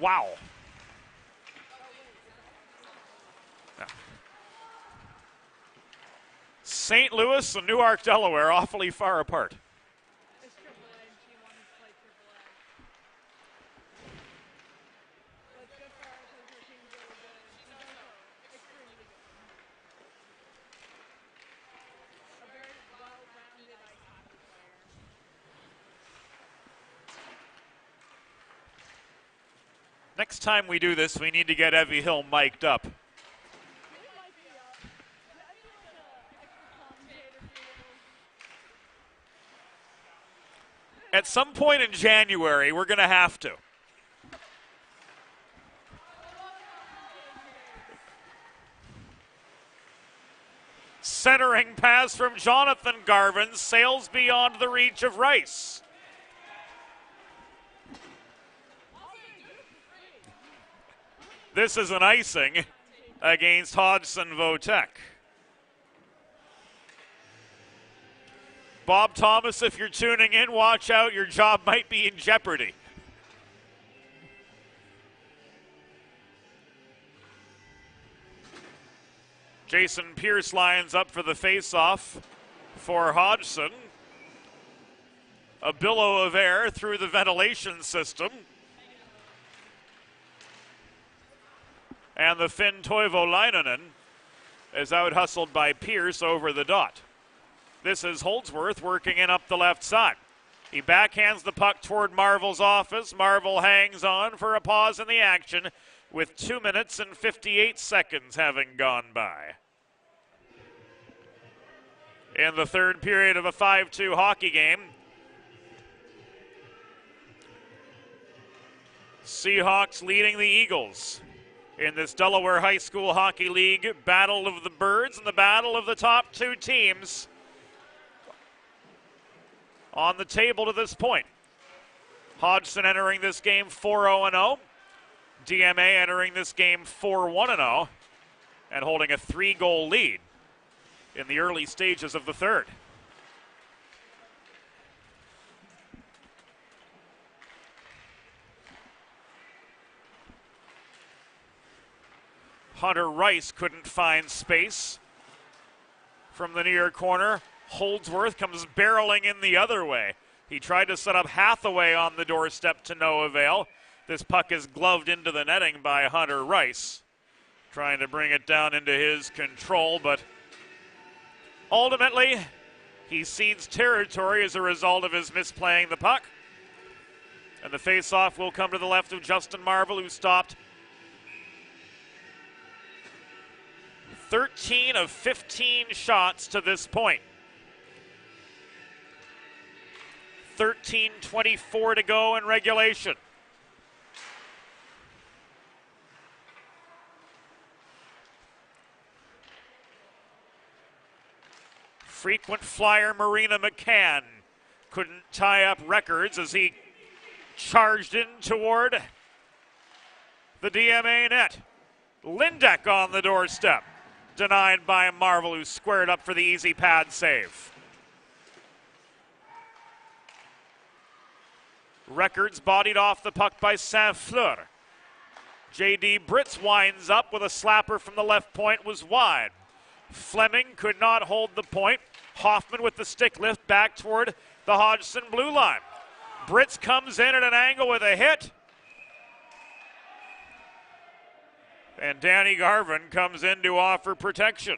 Wow. No. St. Louis and Newark, Delaware, awfully far apart. Next time we do this, we need to get Evie Hill mic'd up. At some point in January, we're going to have to. Centering pass from Jonathan Garvin sails beyond the reach of Rice. This is an icing against Hodgson Votech. Bob Thomas, if you're tuning in, watch out, your job might be in jeopardy. Jason Pierce lines up for the faceoff for Hodgson. A billow of air through the ventilation system. And the Finn Toivo Leinonen is out hustled by Pierce over the dot. This is Holdsworth working in up the left side. He backhands the puck toward Marvel's office. Marvel hangs on for a pause in the action with 2 minutes and 58 seconds having gone by. In the third period of a 5-2 hockey game, Seahawks leading the Eagles in this Delaware High School Hockey League battle of the birds and the battle of the top two teams on the table to this point. Hodgson entering this game 4-0-0. DMA entering this game 4-1-0 and holding a 3-goal lead in the early stages of the third. Hunter Rice couldn't find space from the near corner. Holdsworth comes barreling in the other way. He tried to set up Hathaway on the doorstep to no avail. This puck is gloved into the netting by Hunter Rice, trying to bring it down into his control, but ultimately he cedes territory as a result of his misplaying the puck. And the face-off will come to the left of Justin Marvel, who stopped 13 of 15 shots to this point. 13:24 to go in regulation. Frequent flyer Marina McCann couldn't tie up records as he charged in toward the DMA net. Lindeck on the doorstep. Denied by Marvel, who squared up for the easy pad save. Records bodied off the puck by Saint-Fleur. J.D. Britz winds up with a slapper from the left point, was wide. Fleming could not hold the point. Hoffman with the stick lift back toward the Hodgson blue line. Britz comes in at an angle with a hit. And Danny Garvin comes in to offer protection.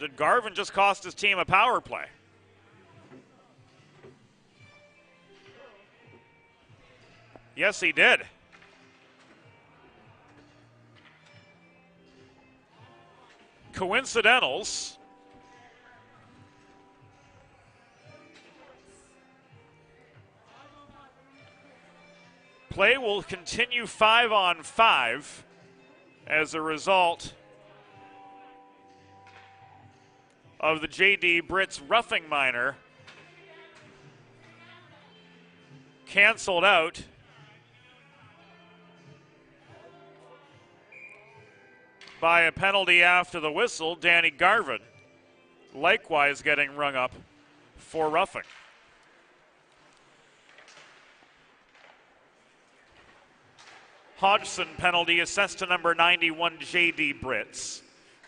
Did Garvin just cost his team a power play? Yes, he did. Coincidentals. Play will continue 5-on-5 as a result of the J.D. Britz roughing minor canceled out by a penalty after the whistle. Danny Garvin likewise getting rung up for roughing. Hodgson penalty assessed to number 91, J.D. Britz.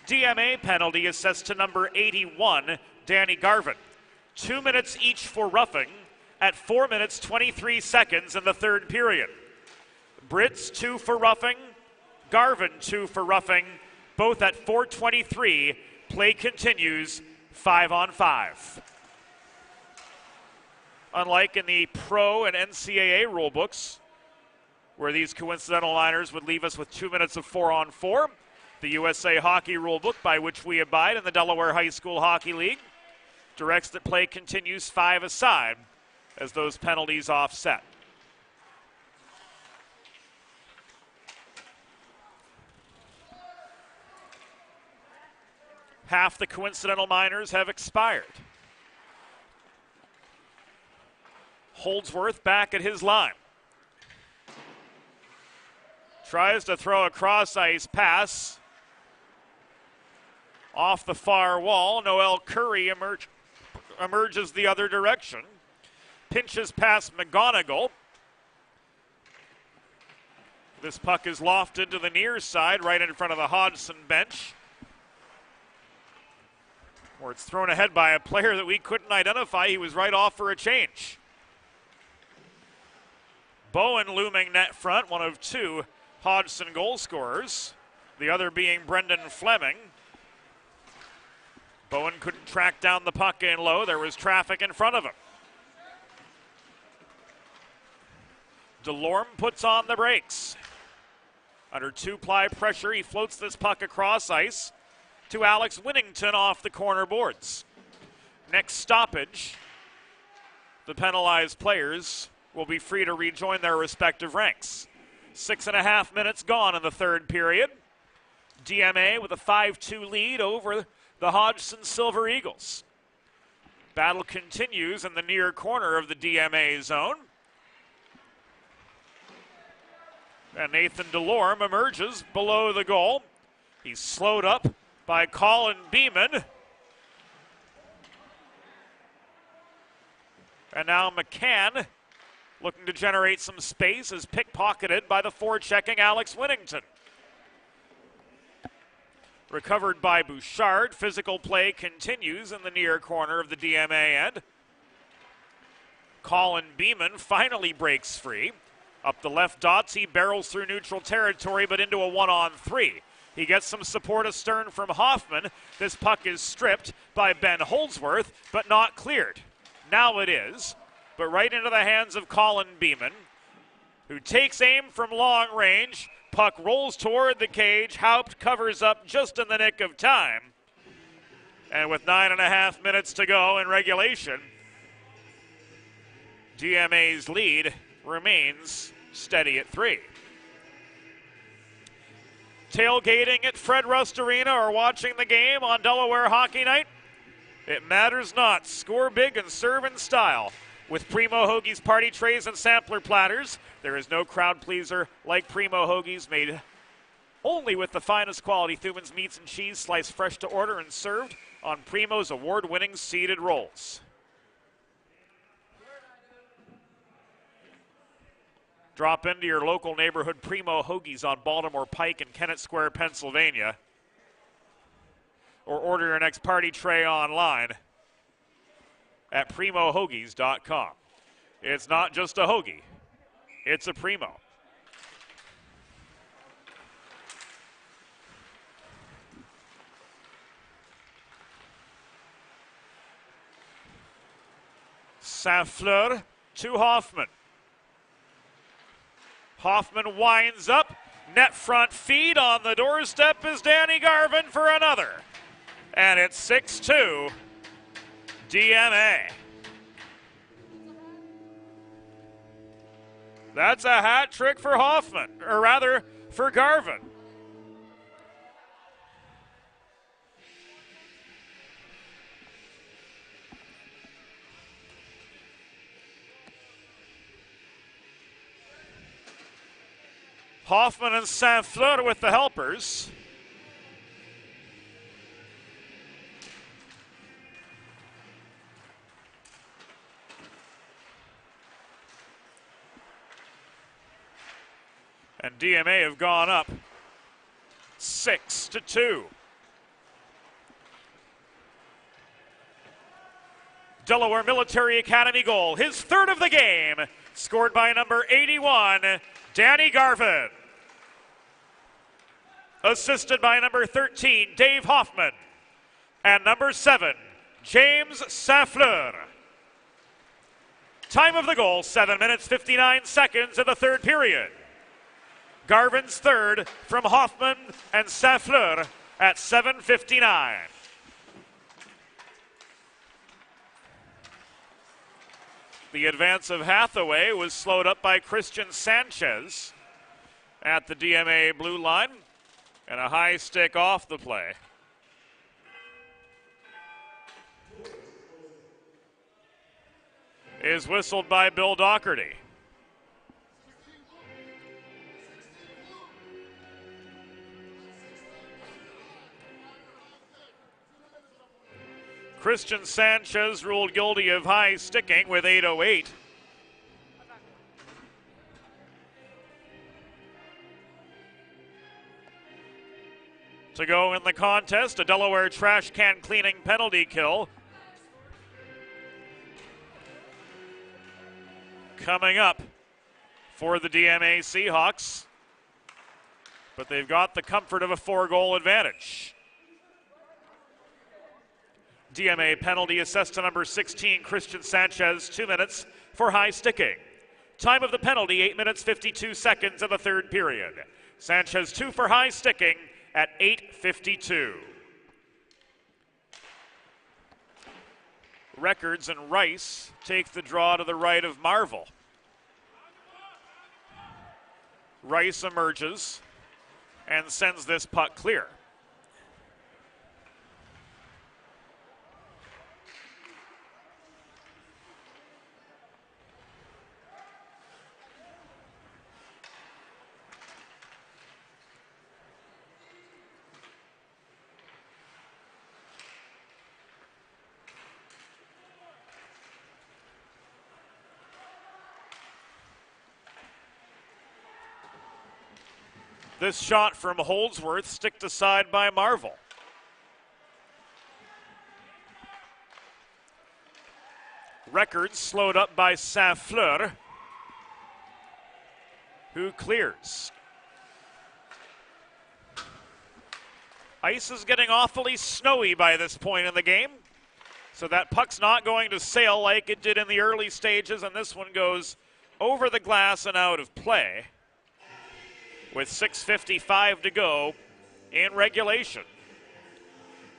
DMA penalty assessed to number 81, Danny Garvin. 2 minutes each for roughing at 4 minutes 23 seconds in the third period. Britz 2 for roughing, Garvin 2 for roughing, both at 4:23. Play continues 5-on-5. Unlike in the pro and NCAA rule books, where these coincidental liners would leave us with 2 minutes of 4-on-4, the USA Hockey Rulebook, by which we abide in the Delaware High School Hockey League, directs that play continues 5-a-side as those penalties offset. Half the coincidental minors have expired. Holdsworth back at his line. Tries to throw a cross-ice pass off the far wall. Noel Curry emerges the other direction. Pinches past McGonigal. This puck is lofted to the near side, right in front of the Hodgson bench, where it's thrown ahead by a player that we couldn't identify. He was right off for a change. Bowen looming net front, one of two Hodgson goal scorers, the other being Brendan Fleming. Bowen couldn't track down the puck in low. There was traffic in front of him. Delorme puts on the brakes. Under two-ply pressure, he floats this puck across ice to Alex Winnington off the corner boards. Next stoppage, the penalized players will be free to rejoin their respective ranks. 6.5 minutes gone in the third period. DMA with a 5-2 lead over the Hodgson Silver Eagles. Battle continues in the near corner of the DMA zone. And Nathan Delorme emerges below the goal. He's slowed up by Colin Beeman And now McCann looking to generate some space is pickpocketed by the forechecking Alex Winnington. Recovered by Bouchard. Physical play continues in the near corner of the DMA end. Colin Beeman finally breaks free. Up the left dots, he barrels through neutral territory, but into a 1-on-3. He gets some support astern from Hoffman. This puck is stripped by Ben Holdsworth, but not cleared. Now it is, but right into the hands of Colin Beeman, who takes aim from long range. Puck rolls toward the cage. Haupt covers up just in the nick of time. And with 9.5 minutes to go in regulation, DMA's lead remains steady at 3. Tailgating at Fred Rust Arena or watching the game on Delaware Hockey Night? It matters not. Score big and serve in style. With Primo Hoagie's party trays and sampler platters, there is no crowd pleaser like Primo Hoagie's, made only with the finest quality Thuman's meats and cheese, sliced fresh to order and served on Primo's award-winning seeded rolls. Drop into your local neighborhood Primo Hoagie's on Baltimore Pike in Kennett Square, Pennsylvania, or order your next party tray online at primohoagies.com. It's not just a hoagie, it's a Primo. Saint-Fleur to Hoffman. Hoffman winds up. Net front feed. On the doorstep is Danny Garvin for another. And it's 6-2 DMA. That's a hat trick for Hoffman, or rather for Garvin. Hoffman and Saint-Fleur with the helpers. And DMA have gone up 6-2. Delaware Military Academy goal, his third of the game, scored by number 81, Danny Garvin. Assisted by number 13, Dave Hoffman. And number 7, James Saint-Fleur. Time of the goal, 7 minutes, 59 seconds of the third period. Garvin's third from Hoffman and Saint-Fleur at 7:59. The advance of Hathaway was slowed up by Christian Sanchez at the DMA blue line, and a high stick off the play. Is whistled by Bill Doherty. Christian Sanchez ruled guilty of high sticking with 8:08. To go in the contest, a Delaware trash can cleaning penalty kill. Coming up for the DMA Seahawks, but they've got the comfort of a 4-goal advantage. DMA penalty assessed to number 16, Christian Sanchez, 2 minutes for high sticking. Time of the penalty, 8 minutes, 52 seconds of the third period. Sanchez 2 for high sticking at 8:52. Records and Rice take the draw to the right of Marvel. Rice emerges and sends this puck clear. This shot from Holdsworth sticked aside by Marvel. Records slowed up by Saint-Fleur, who clears. Ice is getting awfully snowy by this point in the game, so that puck's not going to sail like it did in the early stages, and this one goes over the glass and out of play with 6:55 to go in regulation.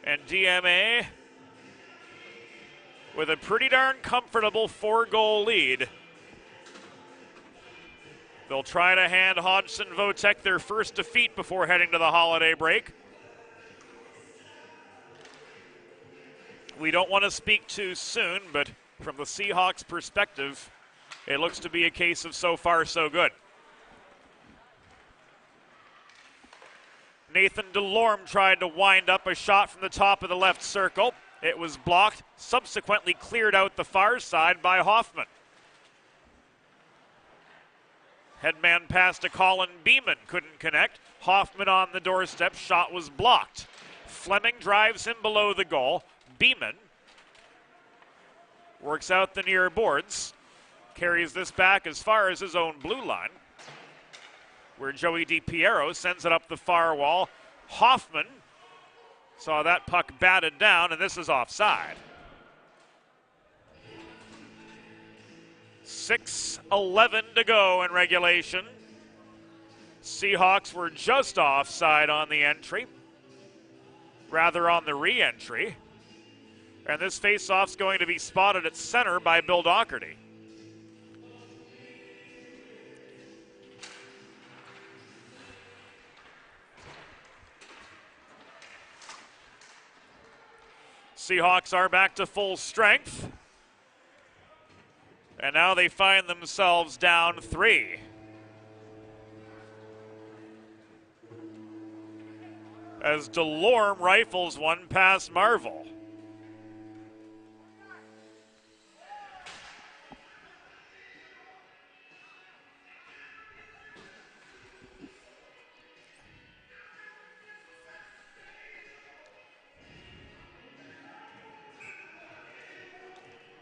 And DMA with a pretty darn comfortable 4-goal lead. They'll try to hand Hodgson Votek their first defeat before heading to the holiday break. We don't want to speak too soon, but from the Seahawks' perspective, it looks to be a case of so far so good. Nathan Delorme tried to wind up a shot from the top of the left circle. It was blocked, subsequently cleared out the far side by Hoffman. Headman pass to Colin Beeman, couldn't connect. Hoffman on the doorstep, shot was blocked. Fleming drives him below the goal. Beeman works out the near boards, carries this back as far as his own blue line, where Joey DiPiero sends it up the far wall. Hoffman saw that puck batted down, and this is offside. 6:11 to go in regulation. Seahawks were just offside on the entry, rather on the re-entry. And this face-off's going to be spotted at center by Bill Doherty. Seahawks are back to full strength. And now they find themselves down 3. As Delorme rifles one past Marvel.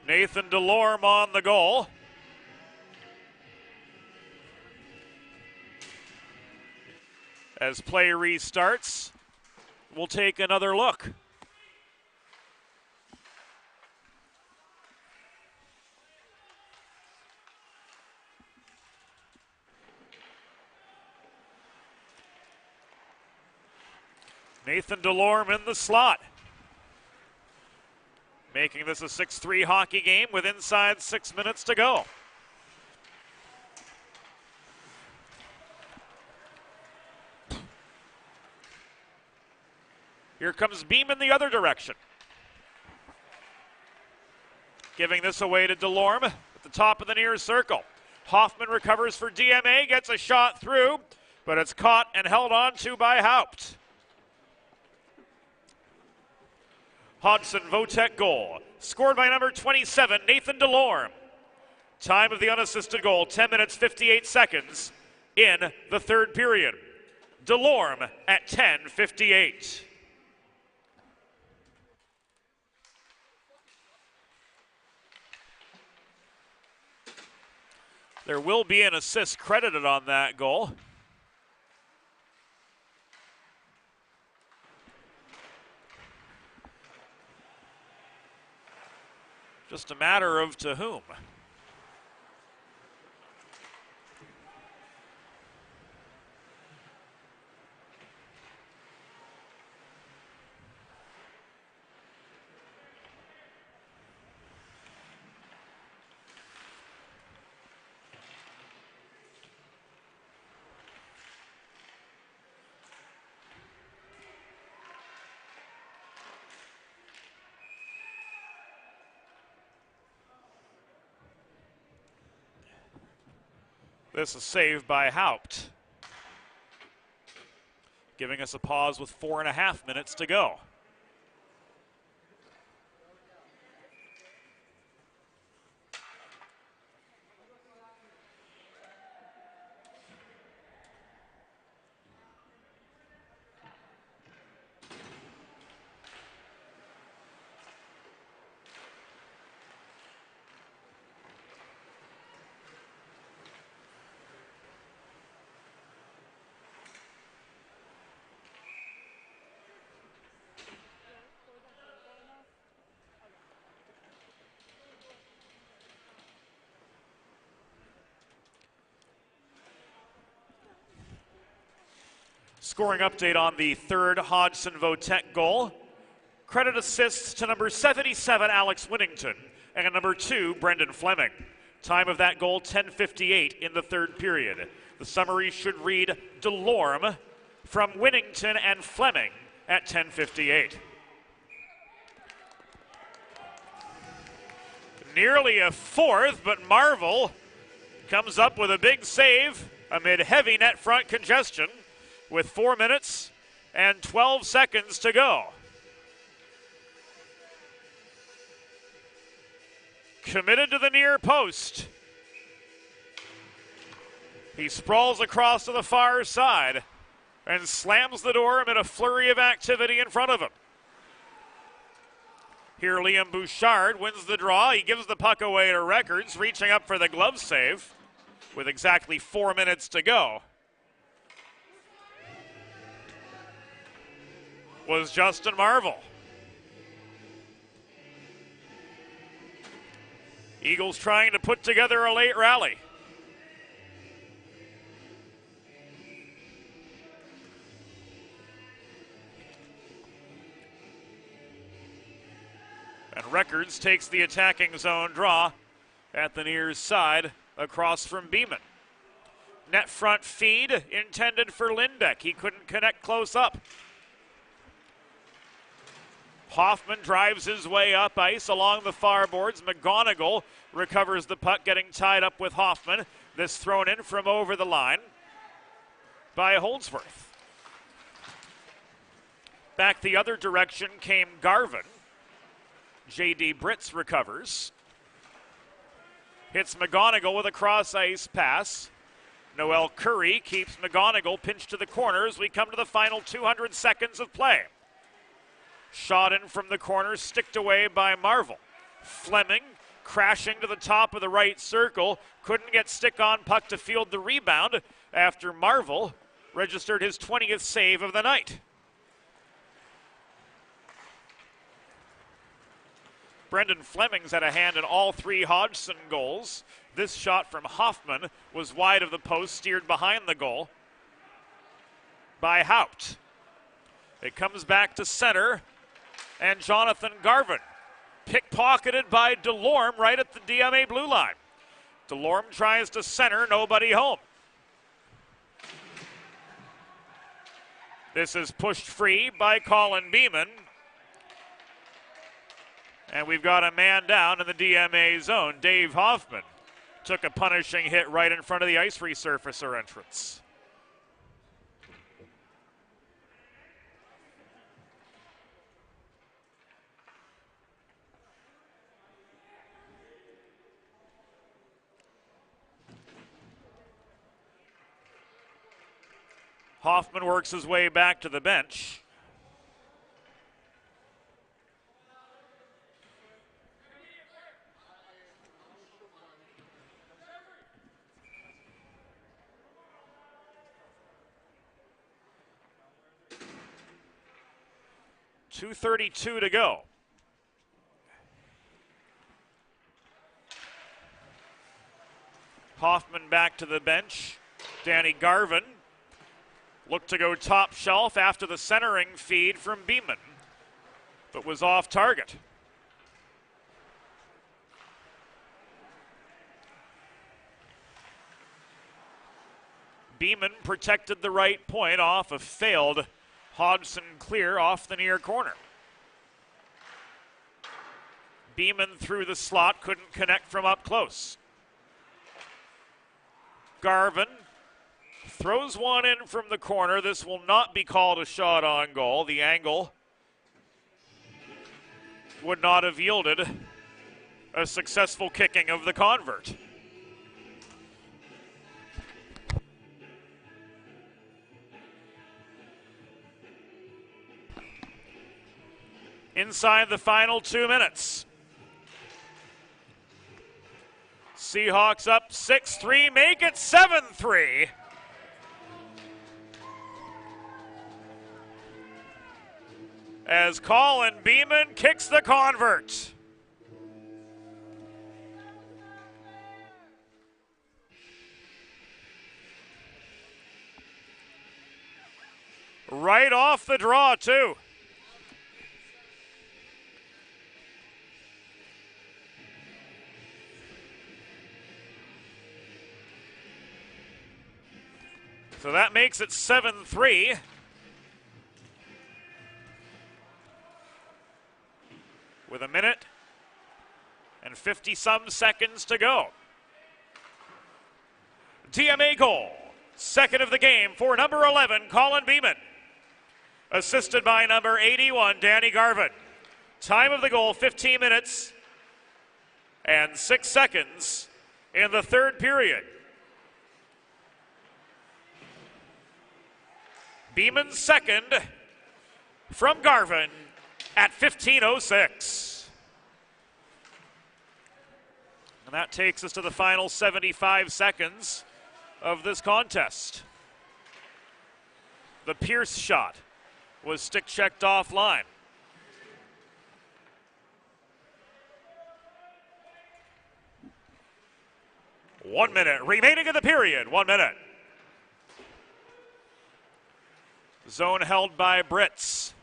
Nathan Delorme on the goal. As play restarts, we'll take another look. Nathan Delorme in the slot, making this a 6-3 hockey game with inside 6 minutes to go. Here comes Beeman the other direction. Giving this away to Delorme at the top of the near circle. Hoffman recovers for DMA, gets a shot through, but it's caught and held on to by Haupt. Hodgson Votek goal, scored by number 27, Nathan Delorme. Time of the unassisted goal, 10 minutes, 58 seconds in the third period. Delorme at 10:58. There will be an assist credited on that goal. Just a matter of to whom. This is saved by Haupt, giving us a pause with 4.5 minutes to go. Scoring update on the third Hodgson Votek goal. Credit assists to number 77, Alex Winnington, and number 2, Brendan Fleming. Time of that goal, 10:58 in the third period. The summary should read Delorme from Winnington and Fleming at 10:58. Nearly a fourth, but Marvel comes up with a big save amid heavy net front congestion with 4 minutes and 12 seconds to go. Committed to the near post. He sprawls across to the far side and slams the door amid a flurry of activity in front of him. Here Liam Bouchard wins the draw. He gives the puck away to Records, reaching up for the glove save with exactly 4 minutes to go. Was Justin Marvel. Eagles trying to put together a late rally. And Records takes the attacking zone draw at the near side across from Beeman. Net front feed intended for Lindbeck. He couldn't connect close up. Hoffman drives his way up ice along the far boards. McGonigal recovers the puck, getting tied up with Hoffman. This thrown in from over the line by Holdsworth. Back the other direction came Garvin. J.D. Britz recovers. Hits McGonigal with a cross-ice pass. Noel Curry keeps McGonigal pinched to the corner as we come to the final 200 seconds of play. Shot in from the corner, sticked away by Marvel. Fleming crashing to the top of the right circle. Couldn't get stick-on puck to field the rebound after Marvel registered his 20th save of the night. Brendan Fleming's had a hand in all 3 Hodgson goals. This shot from Hoffman was wide of the post, steered behind the goal by Haupt. It comes back to center, and Jonathan Garvin, pickpocketed by Delorme right at the DMA blue line. Delorme tries to center, nobody home. This is pushed free by Colin Beeman. And we've got a man down in the DMA zone. Dave Hoffman took a punishing hit right in front of the ice resurfacer entrance. Hoffman works his way back to the bench. .232 to go. Hoffman back to the bench. Danny Garvin looked to go top shelf after the centering feed from Beeman, but was off target. Beeman protected the right point off a failed Hodgson clear off the near corner. Beeman through the slot, couldn't connect from up close. Garvin throws one in from the corner. This will not be called a shot on goal. The angle would not have yielded a successful kicking of the convert. Inside the final 2 minutes. Seahawks up 6-3, make it 7-3. As Colin Beeman kicks the convert. right off the draw, too. So that makes it 7-3. With a minute and 50-some seconds to go. DMA goal, second of the game for number 11, Colin Beeman. Assisted by number 81, Danny Garvin. Time of the goal, 15 minutes and 6 seconds in the third period. Beeman's second from Garvin at 15:06. And that takes us to the final 75 seconds of this contest. The Pierce shot was stick checked offline. One minute remaining in the period. 1 minute. Zone held by Brits.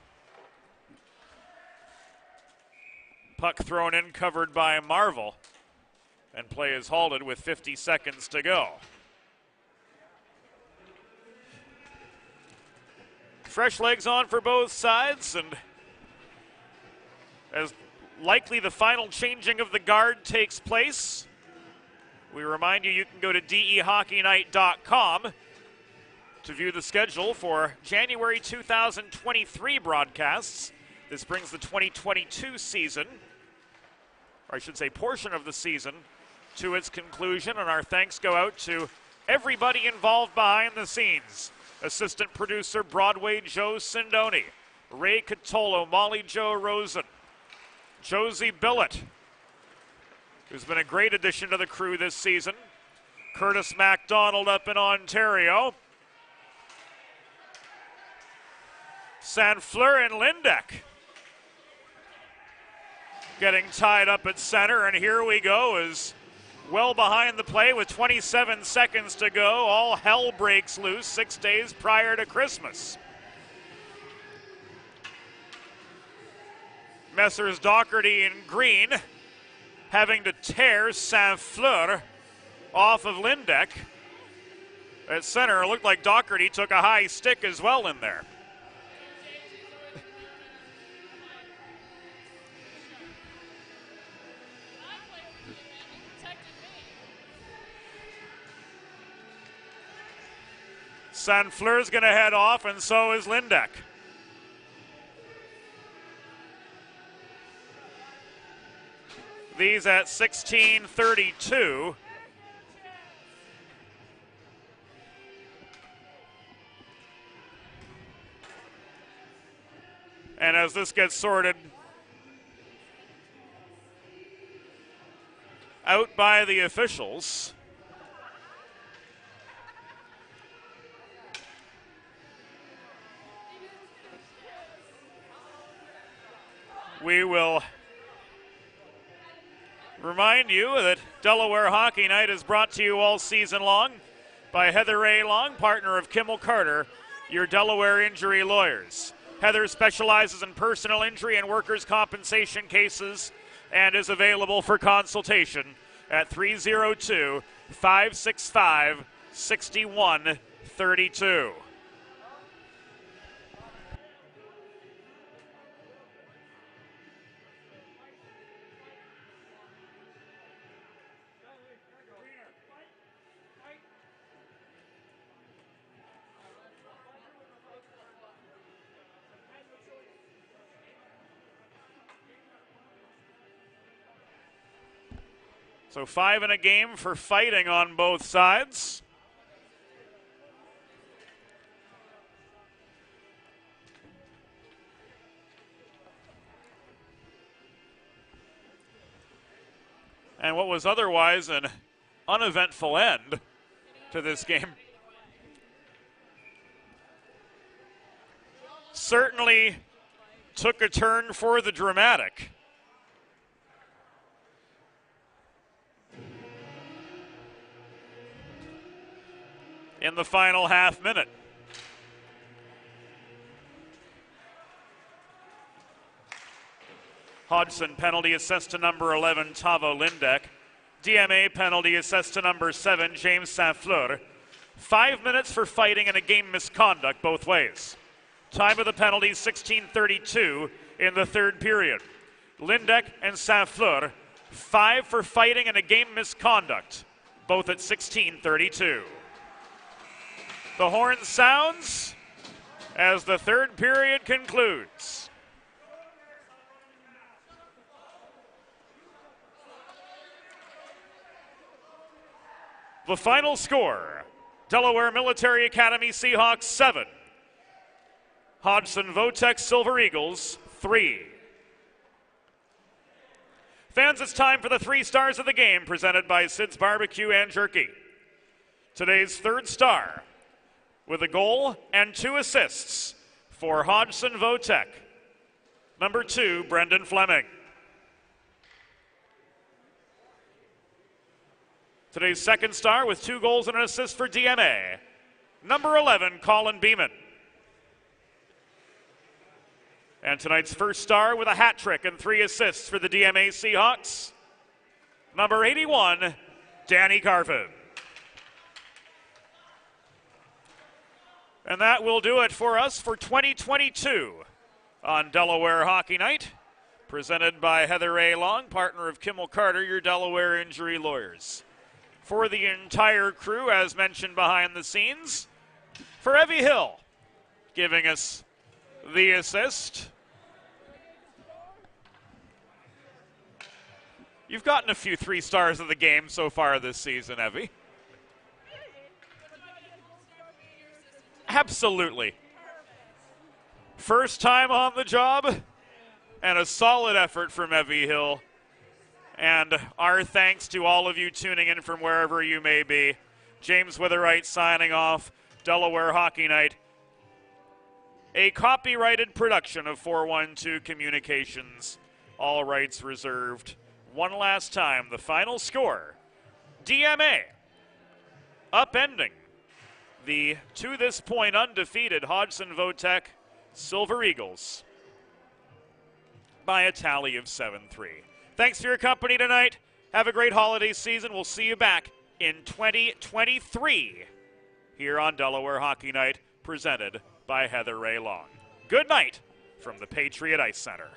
Puck thrown in, covered by Marvel. And play is halted with 50 seconds to go. Fresh legs on for both sides, and as likely the final changing of the guard takes place, we remind you can go to dehockeynight.com to view the schedule for January 2023 broadcasts. This brings the 2022 season, or I should say portion of the season, to its conclusion, and our thanks go out to everybody involved behind the scenes. Assistant producer Broadway Joe Sindoni, Ray Catolo, Molly Jo Rosen, Josie Billett, who's been a great addition to the crew this season, Curtis MacDonald up in Ontario, Sanfleur and Lindeck getting tied up at center, and here we go as well behind the play with 27 seconds to go. All hell breaks loose 6 days prior to Christmas. Messrs. Doherty and Green having to tear Saint-Fleur off of Lindeck. At center, it looked like Doherty took a high stick as well in there. Saint-Fleur's going to head off, and so is Lindeck. These at 16:32. And as this gets sorted out by the officials, we will remind you that Delaware Hockey Night is brought to you all season long by Heather A. Long, partner of Kimmel Carter, your Delaware injury lawyers. Heather specializes in personal injury and workers' compensation cases and is available for consultation at 302-565-6132. So 5 in a game for fighting on both sides. And what was otherwise an uneventful end to this game certainly took a turn for the dramatic. In the final half minute. Hodgson penalty assessed to number 11, Tavo Lindek. DMA penalty assessed to number 7, James Saint-Fleur. 5 minutes for fighting and a game misconduct both ways. Time of the penalty, 16:32 in the third period. Lindek and Saint-Fleur, 5 for fighting and a game misconduct, both at 16:32. The horn sounds as the third period concludes. The final score, Delaware Military Academy Seahawks 7, Hodgson Votech Silver Eagles 3. Fans, it's time for the 3 stars of the game presented by Sid's Barbecue and Jerky. Today's third star with a goal and 2 assists for Hodgson Votech, number 2, Brendan Fleming. Today's second star with 2 goals and an assist for DMA, number 11, Colin Beeman. And tonight's first star with a hat trick and 3 assists for the DMA Seahawks, number 81, Danny Carvin. And that will do it for us for 2022 on Delaware Hockey Night, presented by Heather A. Long, partner of Kimmel Carter, your Delaware injury lawyers. For the entire crew, as mentioned behind the scenes, for Evie Hill, giving us the assist. You've gotten a few 3 stars of the game so far this season, Evie. Absolutely. First time on the job, and a solid effort from Evie Hill. And our thanks to all of you tuning in from wherever you may be. James Witherite signing off. Delaware Hockey Night, a copyrighted production of 412 Communications. All rights reserved. One last time, the final score. DMA upending the, to this point, undefeated Hodgson Votech Silver Eagles by a tally of 7-3. Thanks for your company tonight. Have a great holiday season. We'll see you back in 2023 here on Delaware Hockey Night, presented by Heather Ray Long. Good night from the Patriot Ice Center.